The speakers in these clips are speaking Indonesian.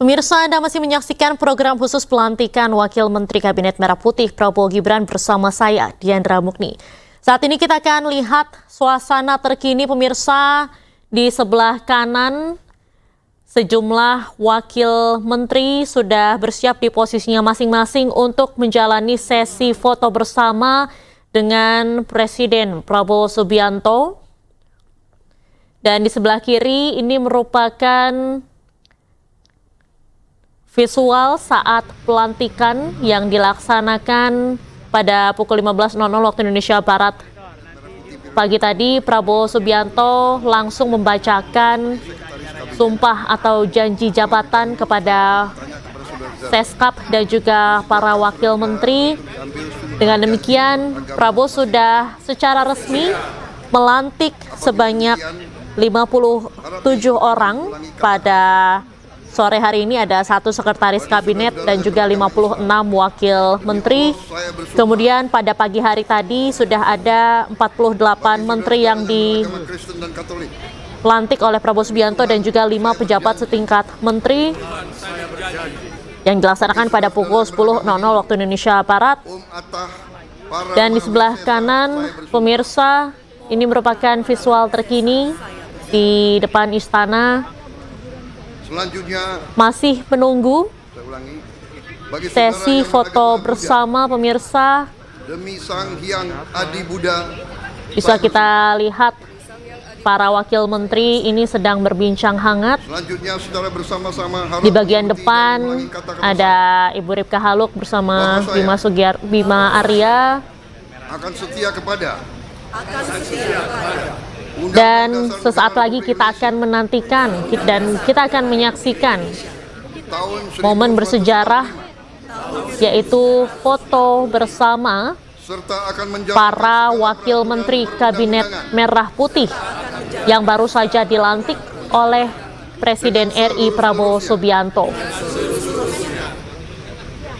Pemirsa, Anda masih menyaksikan program khusus pelantikan Wakil Menteri Kabinet Merah Putih Prabowo Gibran bersama saya, Diandra Mukni. Saat ini kita akan lihat suasana terkini pemirsa di sebelah kanan. Sejumlah wakil menteri sudah bersiap di posisinya masing-masing untuk menjalani sesi foto bersama dengan Presiden Prabowo Subianto. Dan di sebelah kiri ini merupakan visual saat pelantikan yang dilaksanakan pada pukul 15.00 waktu Indonesia Barat. Pagi tadi Prabowo Subianto langsung membacakan sumpah atau janji jabatan kepada Seskap dan juga para wakil menteri. Dengan demikian, Prabowo sudah secara resmi melantik sebanyak 57 orang. Pada sore hari ini ada 1 sekretaris kabinet dan juga 56 wakil menteri. Kemudian pada pagi hari tadi sudah ada 48 menteri yang dilantik oleh Prabowo Subianto dan juga 5 pejabat setingkat menteri yang dilaksanakan pada pukul 10.00 waktu Indonesia Barat. Dan di sebelah kanan pemirsa, ini merupakan visual terkini di depan istana. Selanjutnya masih menunggu sesi foto bersama pemirsa. Demi Sang Hyang Adi Buddha. Bisa kita lihat para wakil menteri ini sedang berbincang hangat. Selanjutnya saudara bersama-sama di bagian depan ada Ibu Ripka Haluk bersama Bima Arya. Akan setia kepada dan sesaat lagi kita akan menantikan dan kita akan menyaksikan momen bersejarah, yaitu foto bersama para wakil menteri Kabinet Merah Putih yang baru saja dilantik oleh Presiden RI Prabowo Subianto.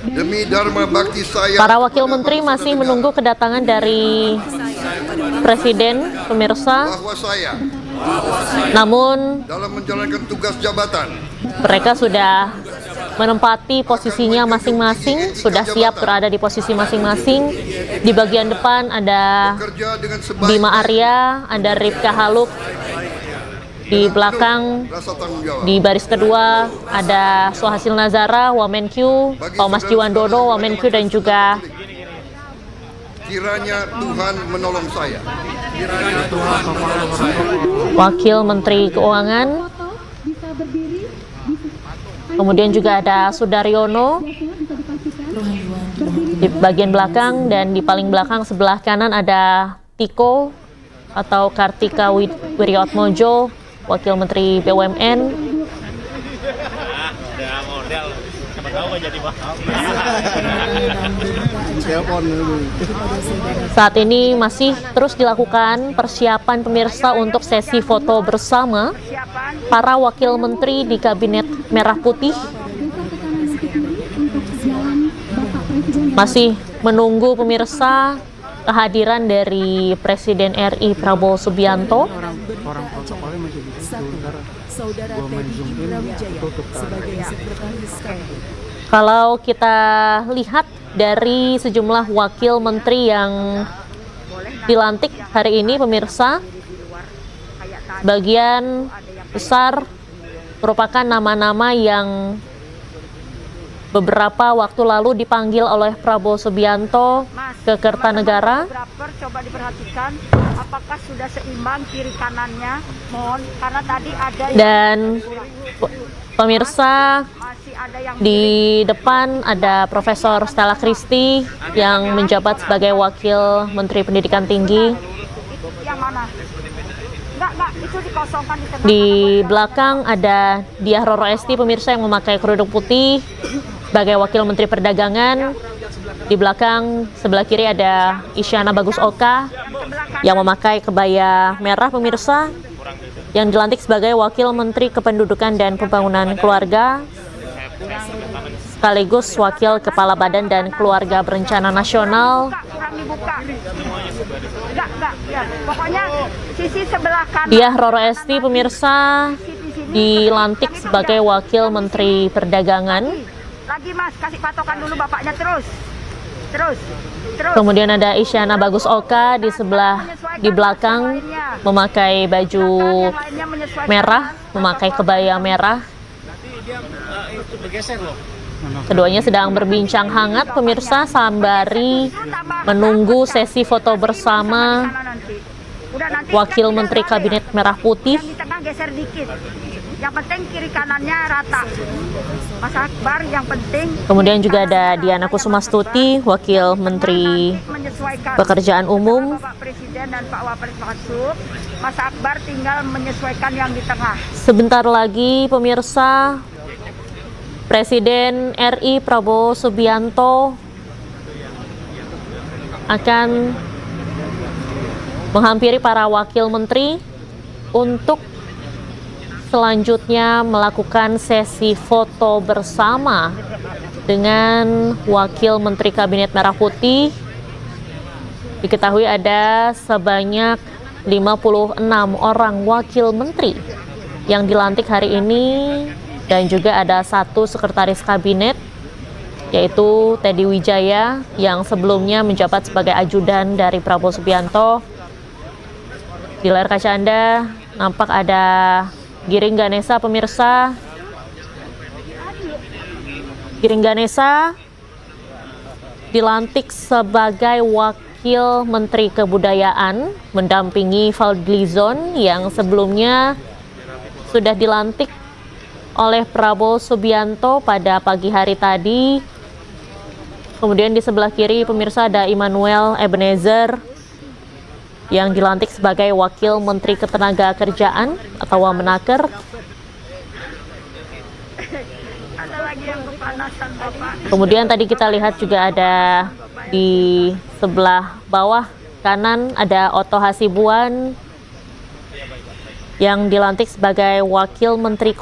Demi Dharma Bakti saya, para wakil menteri masih menunggu kedatangan dari Presiden, pemirsa. bahwa saya Namun dalam menjalankan tugas jabatan mereka sudah menempati posisinya masing-masing, sudah siap berada di posisi masing-masing. Di bagian depan ada bekerja dengan Bima Arya, ada Ripka Haluk. Di belakang, rasa tanggung jawab. di baris kedua ada Suhasil Nazara, Wamenkyu, Thomas Jiwandono, Wamenkyu, dan juga Kiranya Tuhan menolong saya. Wakil Menteri Keuangan. Kemudian juga ada Sudaryono di bagian belakang, dan di paling belakang sebelah kanan ada Tiko atau Kartika Wiryatmojo, Wakil Menteri BUMN. Saat ini masih terus dilakukan persiapan pemirsa untuk sesi foto bersama para wakil menteri di Kabinet Merah Putih. Masih menunggu pemirsa kehadiran dari Presiden RI Prabowo Subianto. Orang protokolnya masih Saudara Teddy Bramjaya sebagai sekretaris kabinet. Kalau kita lihat dari sejumlah wakil menteri yang dilantik hari ini pemirsa, bagian besar merupakan nama-nama yang beberapa waktu lalu dipanggil oleh Prabowo Subianto ke Kertanegara. Coba diperhatikan apakah sudah seimbang kiri kanannya, mohon, karena tadi ada dan pemirsa di depan ada Profesor Stella Christy yang menjabat sebagai Wakil Menteri Pendidikan Tinggi. Yang mana? Enggak, itu dikosongkan di tengah. Di belakang ada Diah Roro Esti pemirsa yang memakai kerudung putih sebagai Wakil Menteri Perdagangan. Di belakang sebelah kiri ada Isyana Bagus Oka yang memakai kebaya merah pemirsa, yang dilantik sebagai Wakil Menteri Kependudukan dan Pembangunan Keluarga sekaligus Wakil Kepala Badan dan Keluarga Berencana Nasional. Pokoknya sisi sebelah kanan. Diah Roro Esti pemirsa dilantik sebagai Wakil Menteri Perdagangan. Lagi Mas, kasih patokan dulu bapaknya terus. Kemudian ada Isyana Bagus Oka di belakang memakai baju merah, memakai kebaya merah. Keduanya sedang berbincang hangat pemirsa sembari menunggu sesi foto bersama Wakil Menteri Kabinet Merah Putih. Yang di tengah geser dikit. Yang penting kiri kanannya rata. Mas Akbar yang penting. Kemudian juga ada Diana Kusumastuti, Wakil Menteri Pekerjaan Umum. Bapak Presiden dan Pak Wapres masuk. Mas Akbar tinggal menyesuaikan yang di tengah. Sebentar lagi pemirsa, Presiden RI Prabowo Subianto akan menghampiri para wakil menteri untuk selanjutnya melakukan sesi foto bersama dengan Wakil Menteri Kabinet Merah Putih. Diketahui ada sebanyak 56 orang wakil menteri yang dilantik hari ini, dan juga ada 1 sekretaris kabinet, yaitu Teddy Wijaya yang sebelumnya menjabat sebagai ajudan dari Prabowo Subianto. Di layar kaca Anda nampak ada Giring Ganesa pemirsa. Giring Ganesa dilantik sebagai Wakil Menteri Kebudayaan mendampingi Fadlizon yang sebelumnya sudah dilantik oleh Prabowo Subianto pada pagi hari tadi. Kemudian di sebelah kiri pemirsa ada Immanuel Ebenezer yang dilantik sebagai Wakil Menteri Ketenagakerjaan atau Wamenaker. Ada lagi yang kepanasan Bapak. Kemudian tadi kita lihat juga ada di sebelah bawah kanan ada Otto Hasibuan yang dilantik sebagai Wakil Menteri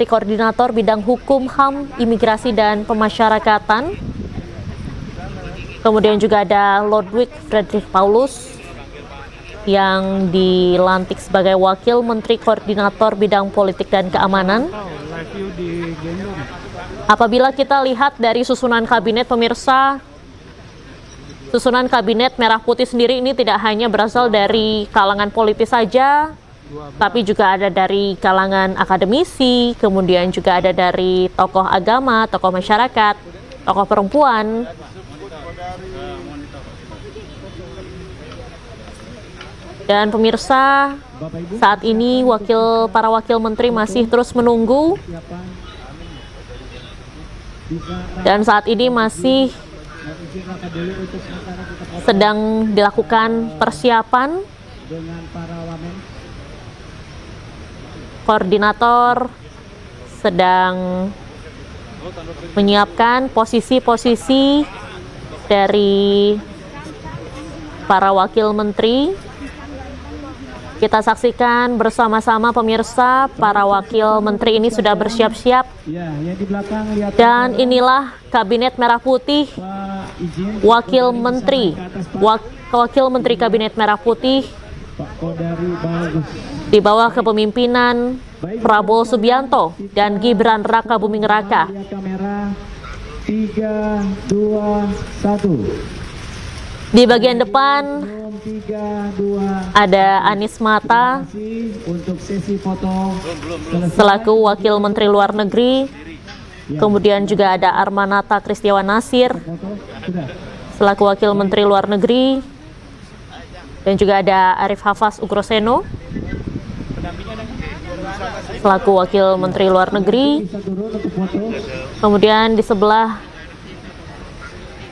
Koordinator Bidang Hukum, HAM, Imigrasi, dan Pemasyarakatan. Kemudian juga ada Lodwig Frederick Paulus yang dilantik sebagai Wakil Menteri Koordinator Bidang Politik dan Keamanan. Apabila kita lihat dari susunan kabinet pemirsa, susunan kabinet Merah Putih sendiri ini tidak hanya berasal dari kalangan politis saja, tapi juga ada dari kalangan akademisi, kemudian juga ada dari tokoh agama, tokoh masyarakat, tokoh perempuan. Dan pemirsa, saat ini para wakil menteri masih terus menunggu, dan saat ini masih sedang dilakukan persiapan. Koordinator sedang menyiapkan posisi-posisi dari para wakil menteri. Kita saksikan bersama-sama pemirsa, para wakil menteri ini sudah bersiap-siap. Dan inilah Kabinet Merah Putih, Wakil Menteri Kabinet Merah Putih di bawah kepemimpinan Prabowo Subianto dan Gibran Raka Buming Raka. 3, 2, 1. Di bagian depan ada Anies Mata Untuk sesi foto selaku Wakil Menteri Luar Negeri. Kemudian juga ada Armanata Kristiawan Nasir selaku Wakil Menteri Luar Negeri. Dan juga ada Arif Hafaz Ugroseno selaku Wakil Menteri Luar Negeri. Kemudian di sebelah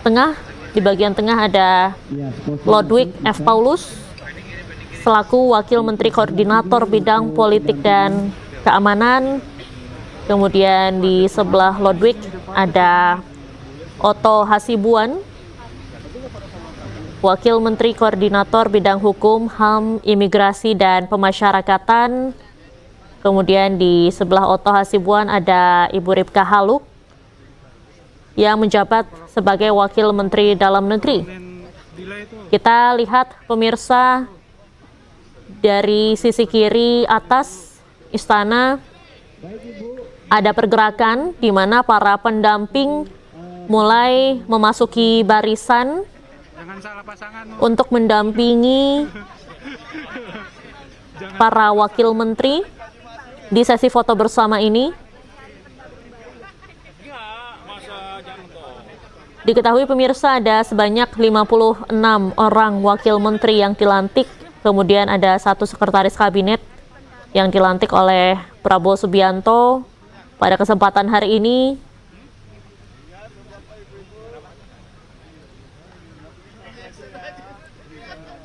tengah, di bagian tengah ada Lodwig F. Paulus selaku Wakil Menteri Koordinator Bidang Politik dan Keamanan. Kemudian di sebelah Lodwig ada Otto Hasibuan, Wakil Menteri Koordinator Bidang Hukum, HAM, Imigrasi, dan Pemasyarakatan. Kemudian di sebelah Otto Hasibuan ada Ibu Ripka Haluk yang menjabat sebagai Wakil Menteri Dalam Negeri. Kita lihat pemirsa, dari sisi kiri atas istana ada pergerakan di mana para pendamping mulai memasuki barisan untuk mendampingi para wakil menteri di sesi foto bersama ini. Diketahui pemirsa ada sebanyak 56 orang wakil menteri yang dilantik, kemudian ada 1 sekretaris kabinet yang dilantik oleh Prabowo Subianto pada kesempatan hari ini.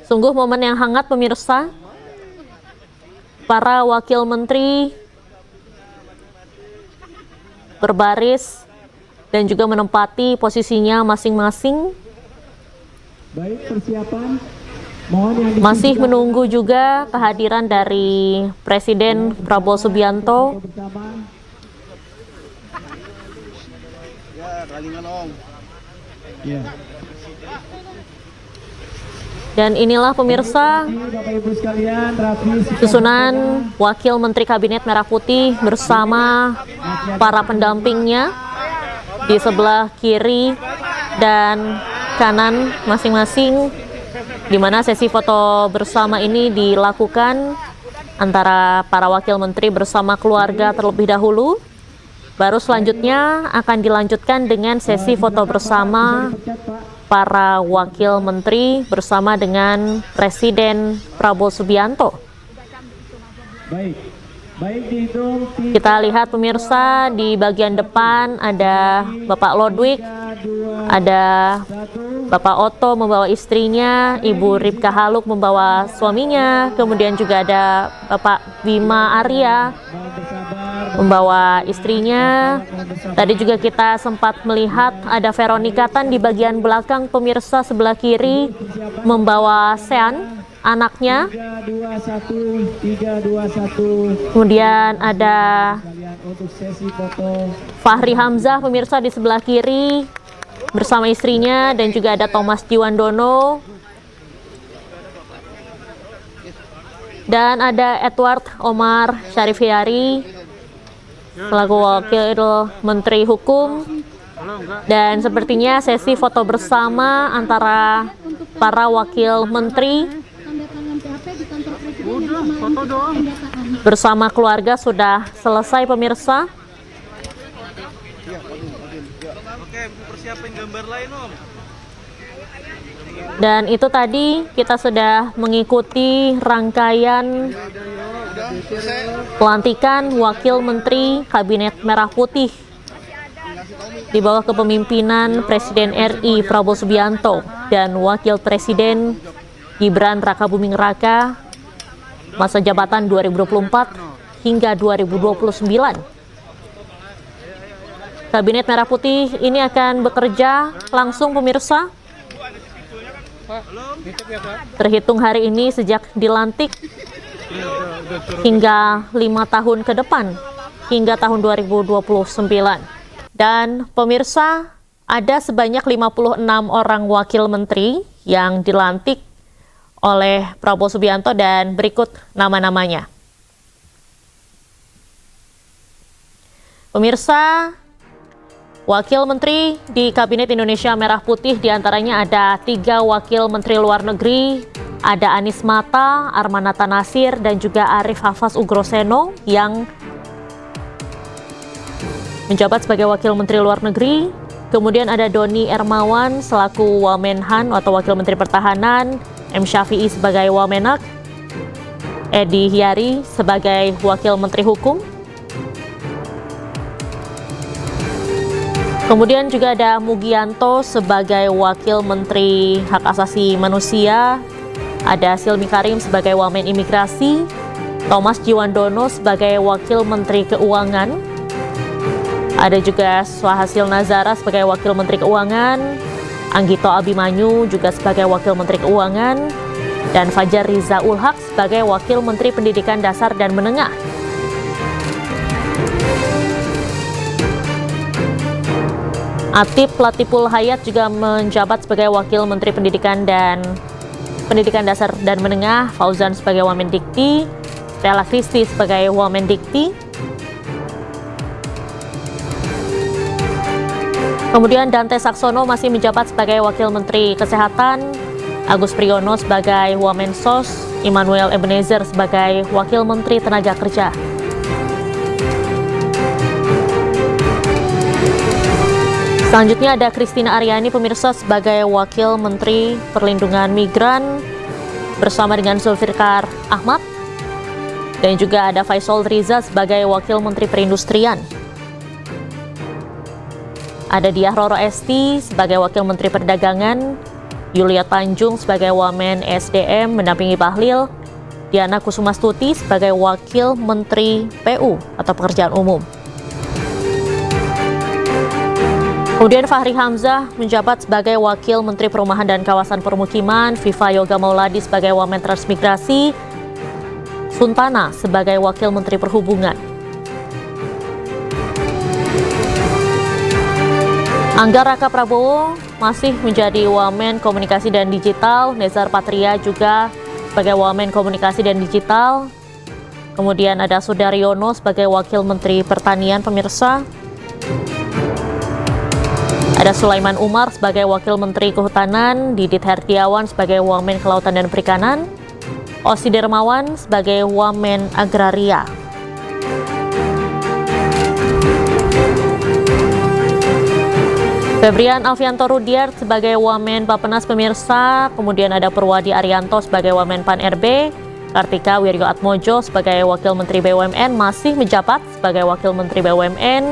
Sungguh momen yang hangat pemirsa. Para wakil menteri berbaris dan juga menempati posisinya masing-masing. Baik, persiapan. Mohon yang Masih menunggu juga kehadiran dari Presiden Prabowo Subianto. bersama. Ya. Dan inilah pemirsa Bapak Ibu sekalian, rapi susunan Wakil Menteri Kabinet Merah Putih bersama para pendampingnya di sebelah kiri dan kanan masing-masing, di mana sesi foto bersama ini dilakukan antara para wakil menteri bersama keluarga terlebih dahulu. Baru selanjutnya akan dilanjutkan dengan sesi foto bersama para wakil menteri bersama dengan Presiden Prabowo Subianto. Baik. Baik, dihitung. Kita lihat pemirsa di bagian depan ada Bapak Lodwig, ada Bapak Otto membawa istrinya, Ibu Ripka Haluk membawa suaminya, kemudian juga ada Bapak Bima Arya membawa istrinya. Tadi juga kita sempat melihat ada Veronica Tan di bagian belakang pemirsa sebelah kiri membawa Sean, anaknya. 321. Kemudian ada Untuk sesi foto. Fahri Hamzah pemirsa di sebelah kiri bersama istrinya, dan juga ada Thomas Jiwandono. Dan ada Edward Omar Syarifyari selaku Wakil Menteri Hukum. Dan sepertinya sesi foto bersama antara para wakil menteri bersama keluarga sudah selesai pemirsa. Dan itu tadi kita sudah mengikuti rangkaian pelantikan Wakil Menteri Kabinet Merah Putih di bawah kepemimpinan Presiden RI Prabowo Subianto dan Wakil Presiden Gibran Rakabuming Raka masa jabatan 2024 hingga 2029. Kabinet Merah Putih ini akan bekerja langsung pemirsa terhitung hari ini sejak dilantik hingga 5 tahun ke depan, hingga tahun 2029. Dan pemirsa, ada sebanyak 56 orang wakil menteri yang dilantik oleh Prabowo Subianto dan berikut nama-namanya. Pemirsa, wakil menteri di Kabinet Indonesia Merah Putih diantaranya ada 3 wakil menteri luar negeri, ada Anies Mata, Armanata Nasir, dan juga Arif Hafaz Ugroseno yang menjabat sebagai wakil menteri luar negeri. Kemudian ada Doni Ermawan selaku Wamenhan atau wakil menteri pertahanan, M. Syafi'i sebagai Wamenak, Edi Hyari sebagai wakil menteri hukum. Kemudian juga ada Mugianto sebagai Wakil Menteri Hak Asasi Manusia, ada Silmi Karim sebagai Wamen Imigrasi, Thomas Jiwandono sebagai Wakil Menteri Keuangan, ada juga Swahasil Nazara sebagai Wakil Menteri Keuangan, Anggito Abimanyu juga sebagai Wakil Menteri Keuangan, dan Fajar Riza Ulhaq sebagai Wakil Menteri Pendidikan Dasar dan Menengah. Atif Latiful Hayat juga menjabat sebagai Wakil Menteri Pendidikan dan Pendidikan Dasar dan Menengah, Fauzan sebagai Wamendikti, Stella Kristi sebagai Wamendikti. Kemudian Dante Saksono masih menjabat sebagai Wakil Menteri Kesehatan, Agus Priyono sebagai Wamensos, Immanuel Ebenezer sebagai Wakil Menteri Tenaga Kerja. Selanjutnya ada Christina Aryani pemirsa sebagai Wakil Menteri Perlindungan Migran bersama dengan Zulfikar Ahmad, dan juga ada Faisal Riza sebagai Wakil Menteri Perindustrian. Ada Diah Roro Esti sebagai Wakil Menteri Perdagangan, Yulia Tanjung sebagai Wamen SDM mendampingi Bahlil, Diana Kusumastuti sebagai Wakil Menteri PU atau Pekerjaan Umum. Kemudian Fahri Hamzah menjabat sebagai Wakil Menteri Perumahan dan Kawasan Permukiman, Viva Yoga Mauladi sebagai Wamen Transmigrasi, Suntana sebagai Wakil Menteri Perhubungan. Angga Raka Prabowo masih menjadi Wamen Komunikasi dan Digital, Nezar Patria juga sebagai Wamen Komunikasi dan Digital. Kemudian ada Sudaryono sebagai Wakil Menteri Pertanian pemirsa. Ada Sulaiman Umar sebagai Wakil Menteri Kehutanan, Didit Herdiawan sebagai Wamen Kelautan dan Perikanan, Osi Dermawan sebagai Wamen Agraria. Febrian Alfianto Rudiart sebagai Wamen Bappenas pemirsa, kemudian ada Purwadi Arianto sebagai Wamen Pan RB, Kartika Wirjoatmojo sebagai Wakil Menteri BUMN masih menjabat sebagai Wakil Menteri BUMN,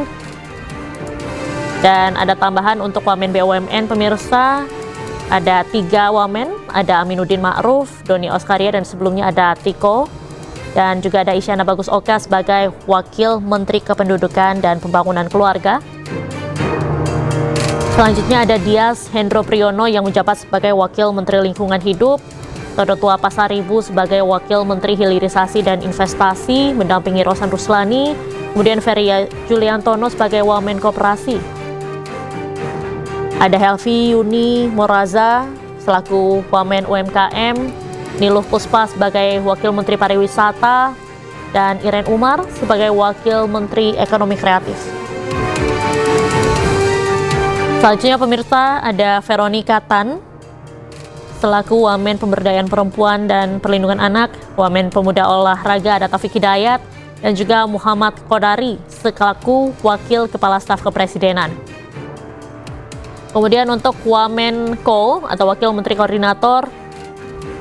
dan ada tambahan untuk Wamen BUMN pemirsa, ada 3 Wamen, ada Aminuddin Ma'ruf, Doni Oskaria, dan sebelumnya ada Tiko, dan juga ada Isyana Bagus Oka sebagai Wakil Menteri Kependudukan dan Pembangunan Keluarga. Selanjutnya ada Dias Hendro Priyono yang menjabat sebagai Wakil Menteri Lingkungan Hidup, Todotua Pasaribu sebagai Wakil Menteri Hilirisasi dan Investasi mendampingi Rosan Ruslani, kemudian Ferry Juliantono sebagai Wamen Koperasi. Ada Helvi Yuni Moraza selaku Wamen UMKM, Niluh Puspa sebagai Wakil Menteri Pariwisata, dan Iren Umar sebagai Wakil Menteri Ekonomi Kreatif. Selanjutnya pemirsa ada Veronica Tan selaku Wamen Pemberdayaan Perempuan dan Perlindungan Anak, Wamen Pemuda Olahraga ada Taufik Hidayat, dan juga Muhammad Kodari selaku Wakil Kepala Staf Kepresidenan. Kemudian untuk Wamenko atau Wakil Menteri Koordinator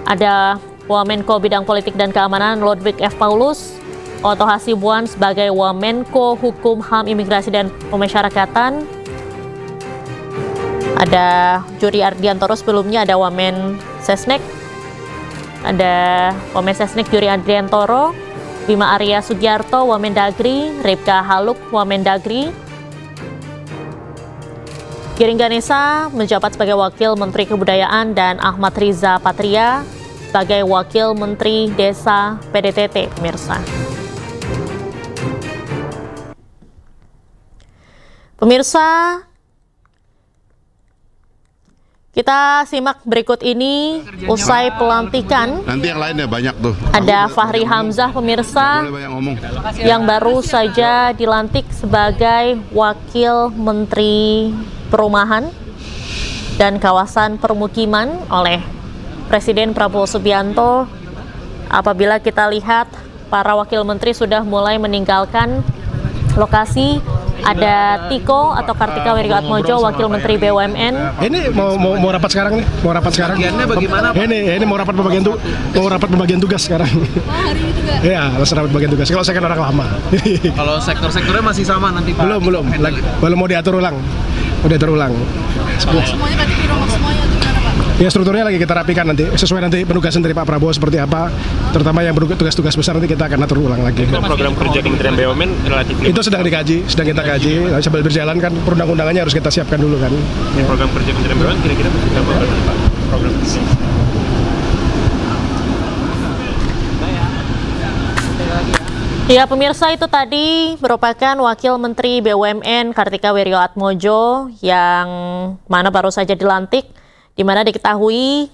ada Wamenko Bidang Politik dan Keamanan Ludwig F. Paulus, Oto Hasibuan sebagai Wamenko Hukum HAM Imigrasi dan Pemasyarakatan. Ada Juri Ardiantoro, sebelumnya ada Wamen Sesnek, ada Wamen Sesnek Juri Ardiantoro, Bima Arya Sugiarto Wamen Dagri, Ripka Haluk Wamen Dagri. Giring Ganesa menjabat sebagai Wakil Menteri Kebudayaan, dan Ahmad Riza Patria sebagai Wakil Menteri Desa PDTT pemirsa. Pemirsa, kita simak berikut ini usai pelantikan. Nanti yang lainnya banyak tuh. Ada Fahri Hamzah pemirsa yang baru saja dilantik sebagai Wakil Menteri Perumahan dan Kawasan Permukiman oleh Presiden Prabowo Subianto. Apabila kita lihat para wakil menteri sudah mulai meninggalkan lokasi. Ada Tiko atau Kartika Wirjoatmojo, Wakil Menteri BUMN. Ini mau rapat sekarang nih, mau rapat sekarang. Bagiannya bagaimana? Ini mau rapat pembagian tugas sekarang. Oh, hari ini juga. Iya, harus rapat pembagian tugas. Kalau saya kan orang lama. Kalau sektor-sektornya masih sama nanti Pak? Belum mau diatur ulang. Semuanya berarti dirombak semuanya atau gimana Pak? Ya strukturnya lagi kita rapikan nanti, sesuai nanti penugasan dari Pak Prabowo seperti apa, terutama yang tugas-tugas besar nanti kita akan atur ulang lagi. Program kerja Kementerian BUMN relatif itu sedang kita kaji, sambil berjalan kan perundang-undangannya harus kita siapkan dulu kan. Program kerja Kementerian BUMN kira-kira berapa Pak? Program kerja. Ya pemirsa, itu tadi merupakan Wakil Menteri BUMN Kartika Wirjoatmojo yang mana baru saja dilantik, di mana diketahui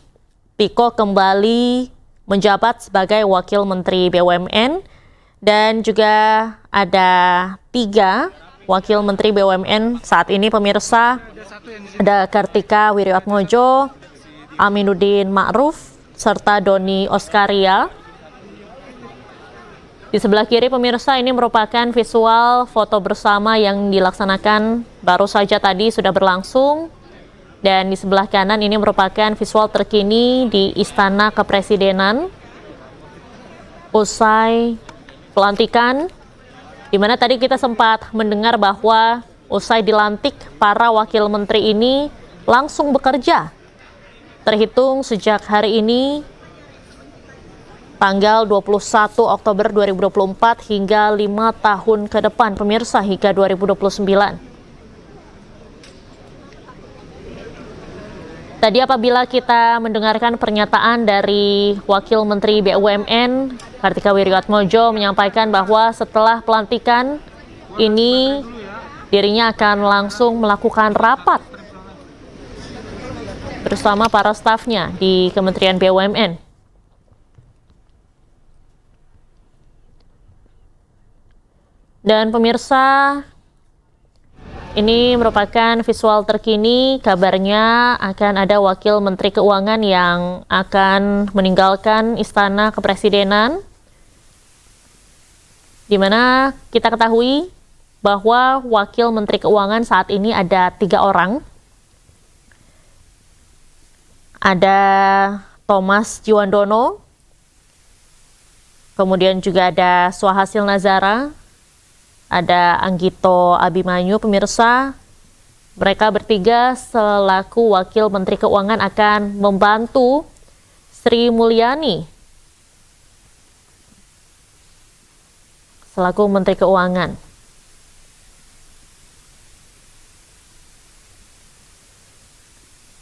Tiko kembali menjabat sebagai Wakil Menteri BUMN, dan juga ada 3 Wakil Menteri BUMN saat ini pemirsa. Ada Kartika Wiryoatmojo, Aminuddin Ma'ruf, serta Doni Oskaria. Di sebelah kiri pemirsa ini merupakan visual foto bersama yang dilaksanakan baru saja tadi sudah berlangsung. Dan di sebelah kanan ini merupakan visual terkini di Istana Kepresidenan usai pelantikan, di mana tadi kita sempat mendengar bahwa usai dilantik para wakil menteri ini langsung bekerja. Terhitung sejak hari ini tanggal 21 Oktober 2024 hingga 5 tahun ke depan pemirsa hingga 2029. Tadi apabila kita mendengarkan pernyataan dari Wakil Menteri BUMN, Kartika Wiryoatmojo menyampaikan bahwa setelah pelantikan ini dirinya akan langsung melakukan rapat bersama para stafnya di Kementerian BUMN. Dan pemirsa, ini merupakan visual terkini, kabarnya akan ada Wakil Menteri Keuangan yang akan meninggalkan Istana Kepresidenan, di mana kita ketahui bahwa Wakil Menteri Keuangan saat ini ada 3 orang. Ada Thomas Jiwandono, kemudian juga ada Swahasil Nazara, ada Anggito Abimanyu pemirsa. Mereka bertiga selaku Wakil Menteri Keuangan akan membantu Sri Mulyani selaku Menteri Keuangan.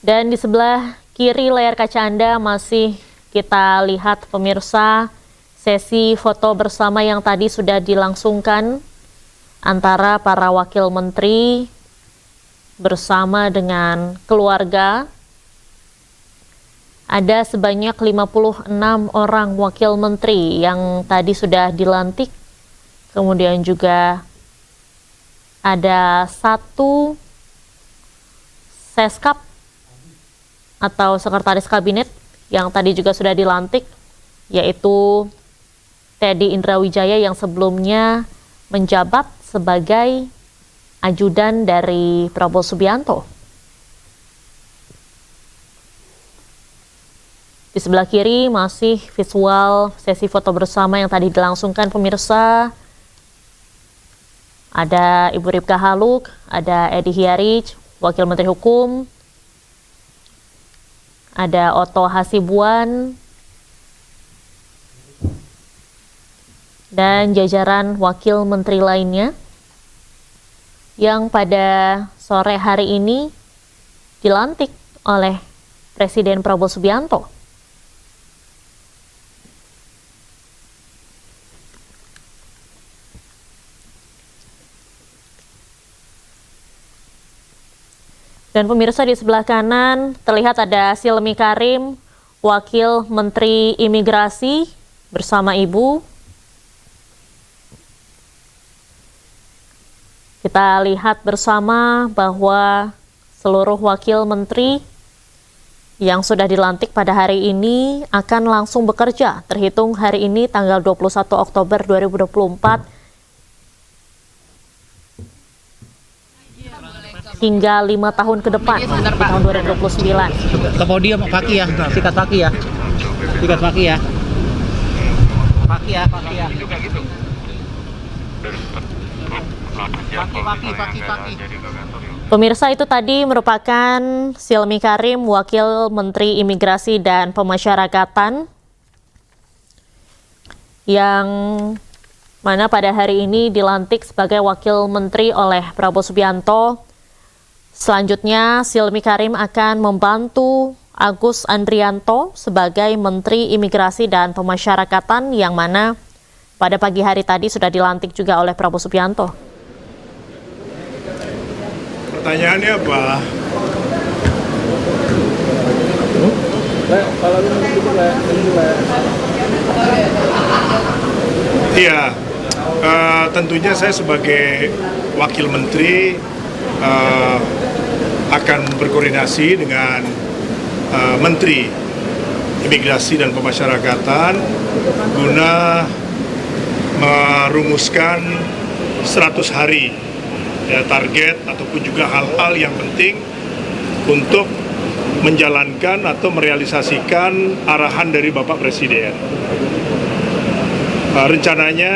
Dan di sebelah kiri layar kaca Anda masih kita lihat pemirsa sesi foto bersama yang tadi sudah dilangsungkan antara para wakil menteri bersama dengan keluarga. Ada sebanyak 56 orang wakil menteri yang tadi sudah dilantik. Kemudian juga ada 1 seskap atau sekretaris kabinet yang tadi juga sudah dilantik, yaitu Teddy Indrawijaya yang sebelumnya menjabat sebagai ajudan dari Prabowo Subianto. Di sebelah kiri masih visual sesi foto bersama yang tadi dilangsungkan pemirsa. Ada Ibu Ripka Haluk, ada Edi Hiarij, Wakil Menteri Hukum, ada Otto Hasibuan, dan jajaran wakil menteri lainnya yang pada sore hari ini dilantik oleh Presiden Prabowo Subianto. Dan pemirsa di sebelah kanan terlihat ada Silmi Karim, Wakil Menteri Imigrasi bersama Ibu. Kita lihat bersama bahwa seluruh wakil menteri yang sudah dilantik pada hari ini akan langsung bekerja terhitung hari ini tanggal 21 Oktober 2024 hingga 5 tahun ke depan di tahun 2029. Ke podium kaki ya, sikat kaki ya. Sikat kaki ya. Kaki ya, kaki ya. Kaki. Pemirsa, itu tadi merupakan Silmi Karim, Wakil Menteri Imigrasi dan Pemasyarakatan, yang mana pada hari ini dilantik sebagai Wakil Menteri oleh Prabowo Subianto. Selanjutnya, Silmi Karim akan membantu Agus Andrianto sebagai Menteri Imigrasi dan Pemasyarakatan, yang mana pada pagi hari tadi sudah dilantik juga oleh Prabowo Subianto. Pertanyaannya apa? Iya, tentunya saya sebagai wakil menteri akan berkoordinasi dengan Menteri Imigrasi dan Pemasyarakatan guna merumuskan 100 hari ya, target ataupun juga hal-hal yang penting untuk menjalankan atau merealisasikan arahan dari Bapak Presiden. Rencananya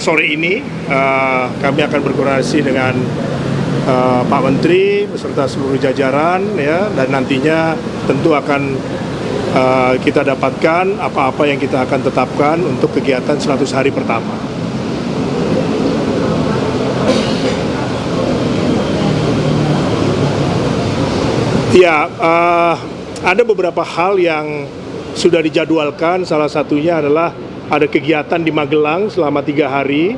sore ini kami akan berkoordinasi dengan Pak Menteri beserta seluruh jajaran ya, dan nantinya tentu akan kita dapatkan apa-apa yang kita akan tetapkan untuk kegiatan 100 hari pertama. Ya, ada beberapa hal yang sudah dijadwalkan, salah satunya adalah ada kegiatan di Magelang selama 3 hari.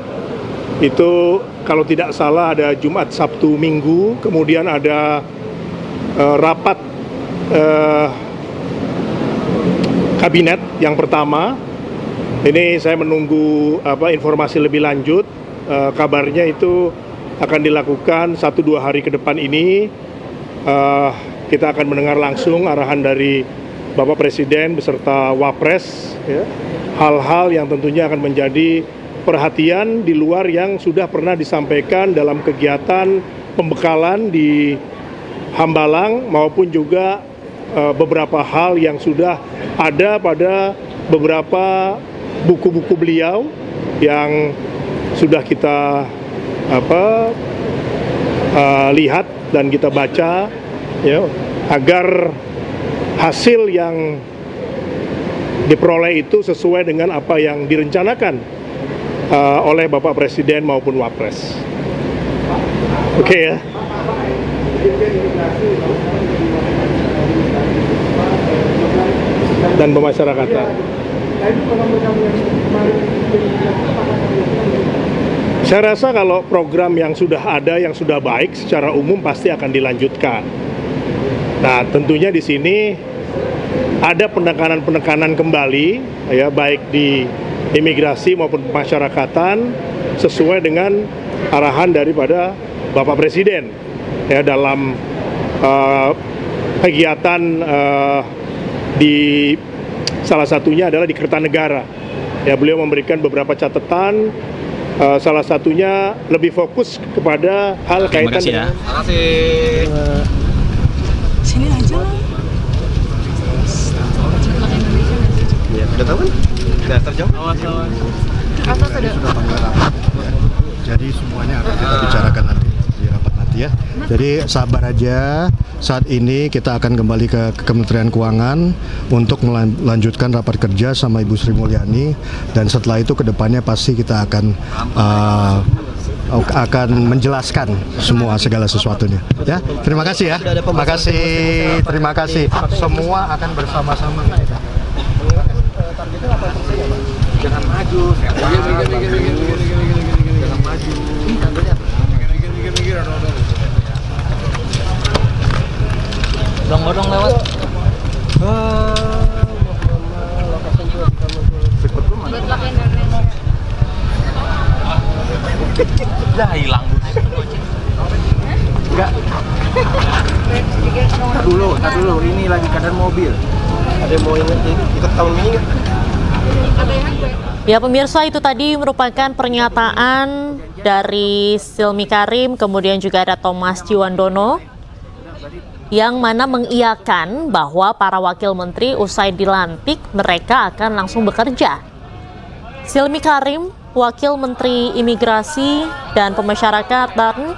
Itu kalau tidak salah ada Jumat, Sabtu, Minggu. Kemudian ada rapat kabinet yang pertama. Ini saya menunggu informasi lebih lanjut. Kabarnya itu akan dilakukan 1-2 hari ke depan ini. Kita akan mendengar langsung arahan dari Bapak Presiden beserta Wapres, ya, hal-hal yang tentunya akan menjadi perhatian di luar yang sudah pernah disampaikan dalam kegiatan pembekalan di Hambalang maupun juga beberapa hal yang sudah ada pada beberapa buku-buku beliau yang sudah kita lihat dan kita baca, ya, agar hasil yang diperoleh itu sesuai dengan apa yang direncanakan oleh Bapak Presiden maupun Wapres. Oke ya. Dan pemasyarakatan. Saya rasa kalau program yang sudah ada, yang sudah baik secara umum pasti akan dilanjutkan. Nah, tentunya di sini ada penekanan-penekanan kembali, ya, baik di imigrasi maupun pemasyarakatan sesuai dengan arahan daripada Bapak Presiden, ya, dalam kegiatan di salah satunya adalah di Kertanegara. Ya, beliau memberikan beberapa catatan. Salah satunya lebih fokus kepada hal kaitan dengan. Terima kasih. Sini aja lah. Ya, udah tahu kan? Udah terjawab. Awas. Jadi semuanya akan kita bicarakan nanti di rapat nanti ya. Jadi sabar aja. Saat ini kita akan kembali ke Kementerian Keuangan untuk melanjutkan rapat kerja sama Ibu Sri Mulyani, dan setelah itu kedepannya pasti kita akan menjelaskan semua segala sesuatunya. Ya, terima kasih ya. Terima kasih. Semua akan bersama-sama. Jangan maju. Jangan maju. Dong lewat. Udah hilang. Enggak. Tar dulu. Ini lagi keadaan mobil. Ada yang mau ikut tahun ini nggak? Ya pemirsa, itu tadi merupakan pernyataan dari Silmi Karim, kemudian juga ada Thomas Jiwandono, yang mana mengiyakan bahwa para wakil menteri usai dilantik mereka akan langsung bekerja. Silmi Karim, wakil menteri imigrasi dan pemasyarakatan,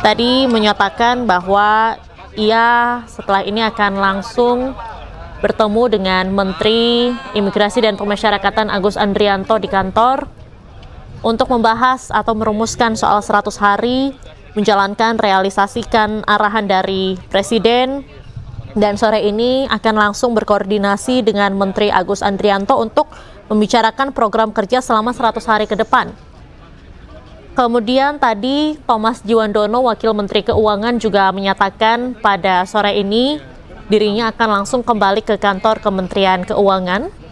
tadi menyatakan bahwa ia setelah ini akan langsung bertemu dengan Menteri Imigrasi dan Pemasyarakatan Agus Andrianto di kantor untuk membahas atau merumuskan soal 100 hari menjalankan realisasikan arahan dari Presiden, dan sore ini akan langsung berkoordinasi dengan Menteri Agus Andrianto untuk membicarakan program kerja selama 100 hari ke depan. Kemudian tadi Thomas Jiwandono, Wakil Menteri Keuangan, juga menyatakan pada sore ini dirinya akan langsung kembali ke kantor Kementerian Keuangan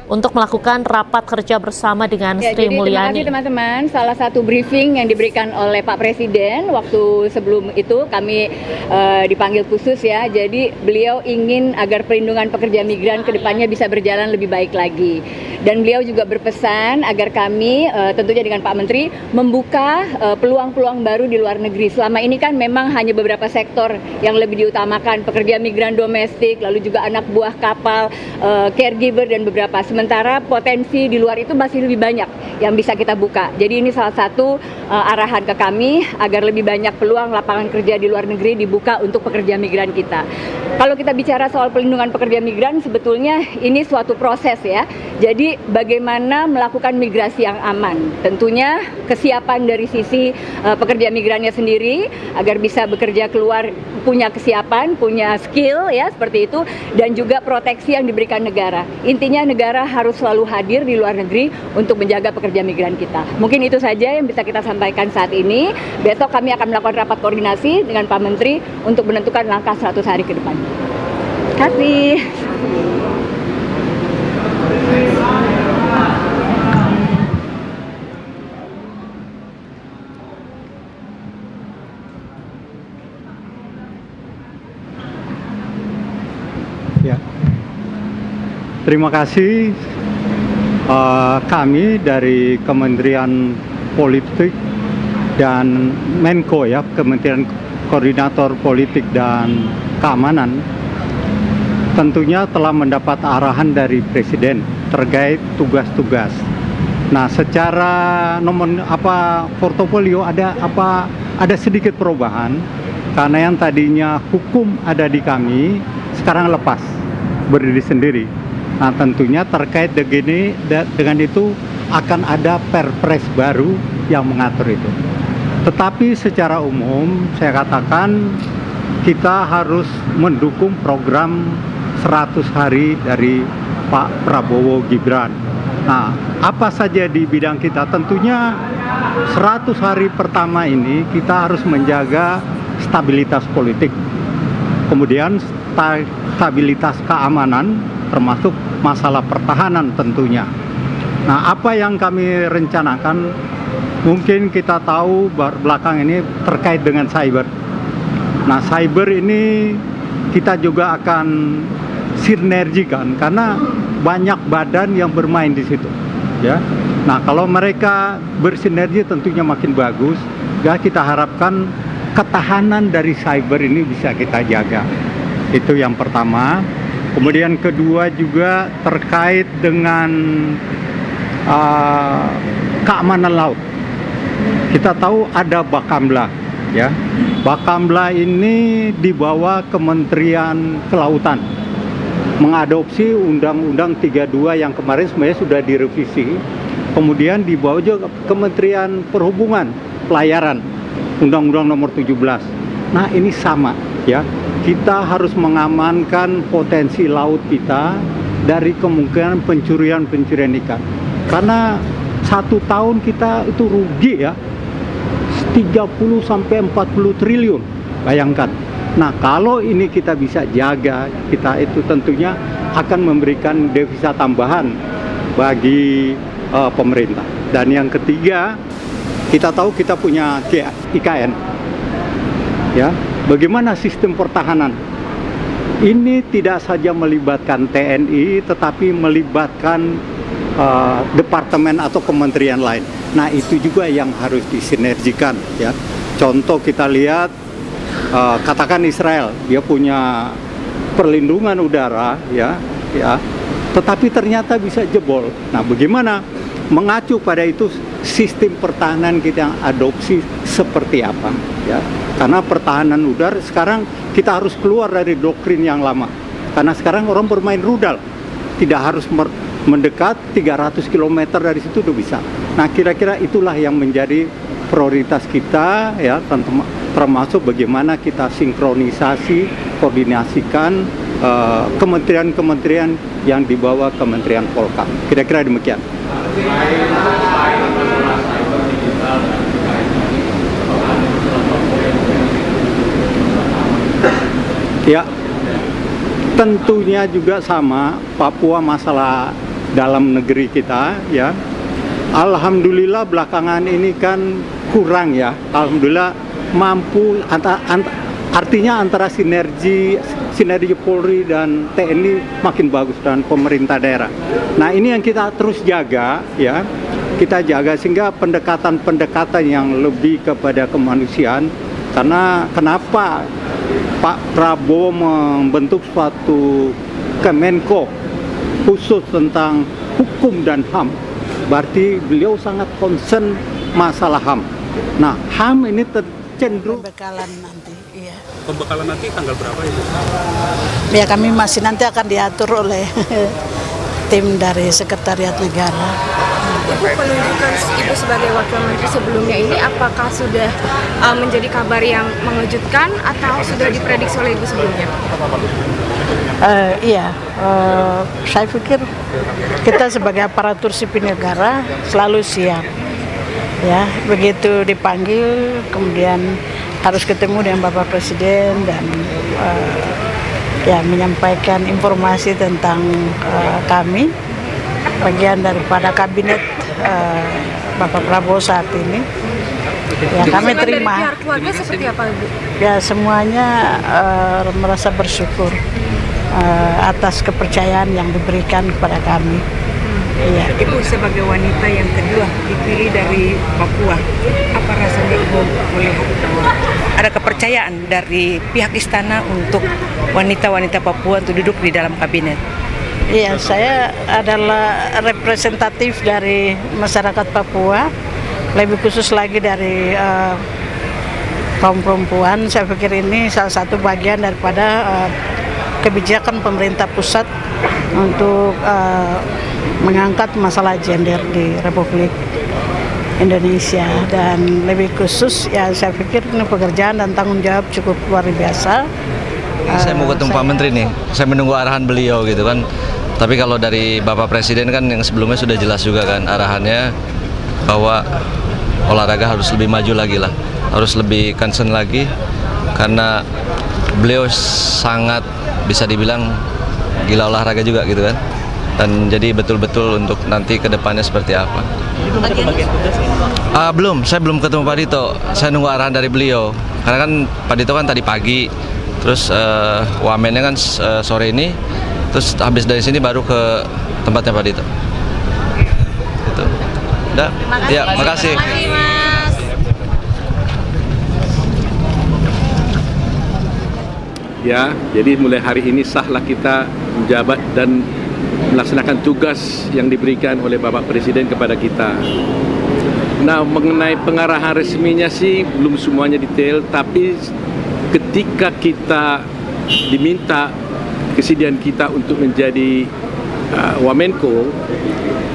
untuk melakukan rapat kerja bersama dengan Sri Mulyani. Terima kasih teman-teman. Salah satu briefing yang diberikan oleh Pak Presiden waktu sebelum itu kami dipanggil khusus ya. Jadi beliau ingin agar perlindungan pekerja migran ke depannya bisa berjalan lebih baik lagi. Dan beliau juga berpesan agar kami tentunya dengan Pak Menteri membuka peluang-peluang baru di luar negeri. Selama ini kan memang hanya beberapa sektor yang lebih diutamakan, pekerja migran domestik, lalu juga anak buah kapal, caregiver dan beberapa. Sementara potensi di luar itu masih lebih banyak yang bisa kita buka. Jadi ini salah satu arahan ke kami agar lebih banyak peluang lapangan kerja di luar negeri dibuka untuk pekerja migran kita. Kalau kita bicara soal perlindungan pekerja migran, sebetulnya ini suatu proses ya. Jadi bagaimana melakukan migrasi yang aman? Tentunya kesiapan dari sisi pekerja migrannya sendiri agar bisa bekerja keluar punya kesiapan, punya skill ya seperti itu, dan juga proteksi yang diberikan negara. Intinya negara harus selalu hadir di luar negeri untuk menjaga pekerja migran kita. Mungkin itu saja yang bisa kita sampaikan saat ini. Besok kami akan melakukan rapat koordinasi dengan Pak Menteri untuk menentukan langkah 100 hari ke depan. Terima kasih. Ya. Terima kasih. Kami dari Kementerian Politik dan Menko ya, Kementerian Koordinator Politik dan Keamanan, tentunya telah mendapat arahan dari Presiden terkait tugas-tugas. Nah, secara portofolio ada sedikit perubahan karena yang tadinya hukum ada di kami sekarang lepas berdiri sendiri. Nah, tentunya terkait dengan itu akan ada perpres baru yang mengatur itu. Tetapi secara umum saya katakan kita harus mendukung program 100 hari dari Pak Prabowo Gibran. Nah, apa saja di bidang kita? Tentunya 100 hari pertama ini kita harus menjaga stabilitas politik. Kemudian stabilitas keamanan termasuk masalah pertahanan tentunya. Nah, apa yang kami rencanakan, mungkin kita tahu belakang ini terkait dengan cyber. Nah, cyber ini kita juga akan sinergikan karena banyak badan yang bermain di situ, ya. Nah, kalau mereka bersinergi tentunya makin bagus. Ya, kita harapkan ketahanan dari cyber ini bisa kita jaga. Itu yang pertama. Kemudian kedua juga terkait dengan keamanan laut. Kita tahu ada Bakamla, ya. Bakamla ini di bawah Kementerian Kelautan, mengadopsi Undang-Undang 32 yang kemarin sebenarnya sudah direvisi. Kemudian di bawah juga Kementerian Perhubungan, Pelayaran, Undang-Undang nomor 17. Nah, ini sama, ya. Kita harus mengamankan potensi laut kita dari kemungkinan pencurian ikan. Karena 1 tahun kita itu rugi ya, 30 sampai 40 triliun, bayangkan. Nah, kalau ini kita bisa jaga, kita itu tentunya akan memberikan devisa tambahan bagi pemerintah. Dan yang ketiga, kita tahu kita punya IKN, ya. Bagaimana sistem pertahanan? Ini tidak saja melibatkan TNI, tetapi melibatkan departemen atau kementerian lain. Nah, itu juga yang harus disinergikan, ya. Contoh kita lihat, katakan Israel, dia punya perlindungan udara, ya, tetapi ternyata bisa jebol. Nah, bagaimana mengacu pada itu sistem pertahanan kita yang adopsi seperti apa, ya? Karena pertahanan udara sekarang kita harus keluar dari doktrin yang lama. Karena sekarang orang bermain rudal, tidak harus mendekat 300 km dari situ udah bisa. Nah, kira-kira itulah yang menjadi prioritas kita, ya, termasuk bagaimana kita sinkronisasi, koordinasikan kementerian-kementerian yang di bawah Kementerian Polkam. Kira-kira demikian. Ya, tentunya juga sama, Papua masalah dalam negeri kita ya. Alhamdulillah belakangan ini kan kurang ya. Alhamdulillah mampu artinya antara sinergi Polri dan TNI makin bagus dan pemerintah daerah. Nah, ini yang kita terus jaga ya. Kita jaga sehingga pendekatan-pendekatan yang lebih kepada kemanusiaan. Karena kenapa Pak Prabowo membentuk suatu Kemenko khusus tentang hukum dan HAM, berarti beliau sangat concern masalah HAM. Nah, HAM ini cenderung Pembekalan nanti, iya. Pembekalan nanti tanggal berapa itu? Ya kami masih nanti akan diatur oleh tim dari Sekretariat Negara. Ibu, penunjukan Ibu sebagai Wakil Menteri sebelumnya ini apakah sudah menjadi kabar yang mengejutkan atau sudah diprediksi oleh Ibu sebelumnya? Iya, saya pikir kita sebagai aparatur sipil negara selalu siap. Ya, begitu dipanggil, kemudian harus ketemu dengan Bapak Presiden dan ya menyampaikan informasi tentang kami, bagian daripada kabinet Bapak Prabowo saat ini. Ya, kami terima. Dari pihak keluarga seperti apa, Ibu? Ya, semuanya merasa bersyukur atas kepercayaan yang diberikan kepada kami. Iya. Ibu sebagai wanita yang kedua dipilih dari Papua, apa rasanya Ibu melihat ada kepercayaan dari pihak istana untuk wanita-wanita Papua untuk duduk di dalam kabinet? Iya, saya adalah representatif dari masyarakat Papua, lebih khusus lagi dari kaum perempuan. Saya pikir ini salah satu bagian daripada kebijakan pemerintah pusat untuk mengangkat masalah gender di Republik Indonesia, dan lebih khusus ya saya pikir ini pekerjaan dan tanggung jawab cukup luar biasa. Saya mau ketemu Pak Menteri nih, saya menunggu arahan beliau gitu kan. Tapi kalau dari Bapak Presiden kan yang sebelumnya sudah jelas juga kan arahannya bahwa olahraga harus lebih maju lagi lah, harus lebih concern lagi karena beliau sangat bisa dibilang gila olahraga juga gitu kan. Dan jadi betul-betul untuk nanti ke depannya seperti apa. Belum, saya belum ketemu Pak Dito. Saya nunggu arahan dari beliau. Karena kan Pak Dito kan tadi pagi, terus wamennya kan sore ini, terus habis dari sini baru ke tempatnya Pak Dito. Gitu. Udah? Ya, makasih. Ya, jadi mulai hari ini sahlah kita menjabat dan melaksanakan tugas yang diberikan oleh Bapak Presiden kepada kita. Nah, mengenai pengarahan resminya sih belum semuanya detail, tapi ketika kita diminta kesediaan kita untuk menjadi Wamenko,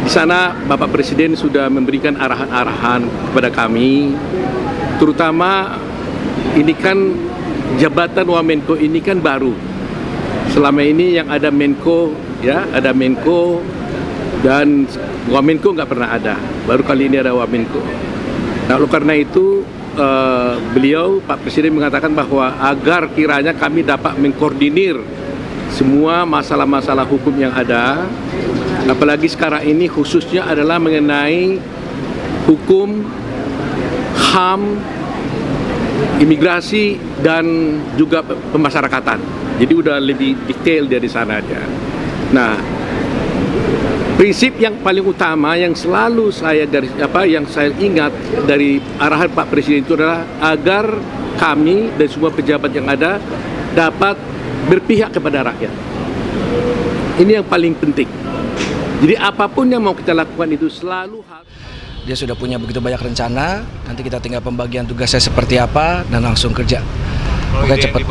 di sana Bapak Presiden sudah memberikan arahan-arahan kepada kami, terutama ini kan jabatan Wamenko ini kan baru. Selama ini yang ada Menko, ya ada Menko dan Wamenko nggak pernah ada. Baru kali ini ada Wamenko. Nah, oleh karena itu beliau Pak Presiden mengatakan bahwa agar kiranya kami dapat mengkoordinir semua masalah-masalah hukum yang ada, apalagi sekarang ini khususnya adalah mengenai hukum, HAM, imigrasi dan juga pemasyarakatan. Jadi udah lebih detail dari sana aja. Nah, prinsip yang paling utama yang selalu saya yang saya ingat dari arahan Pak Presiden itu adalah agar kami dan semua pejabat yang ada dapat berpihak kepada rakyat. Ini yang paling penting. Jadi apapun yang mau kita lakukan itu selalu harus. Dia sudah punya begitu banyak rencana, nanti kita tinggal pembagian tugasnya seperti apa dan langsung kerja. Oke, cepat.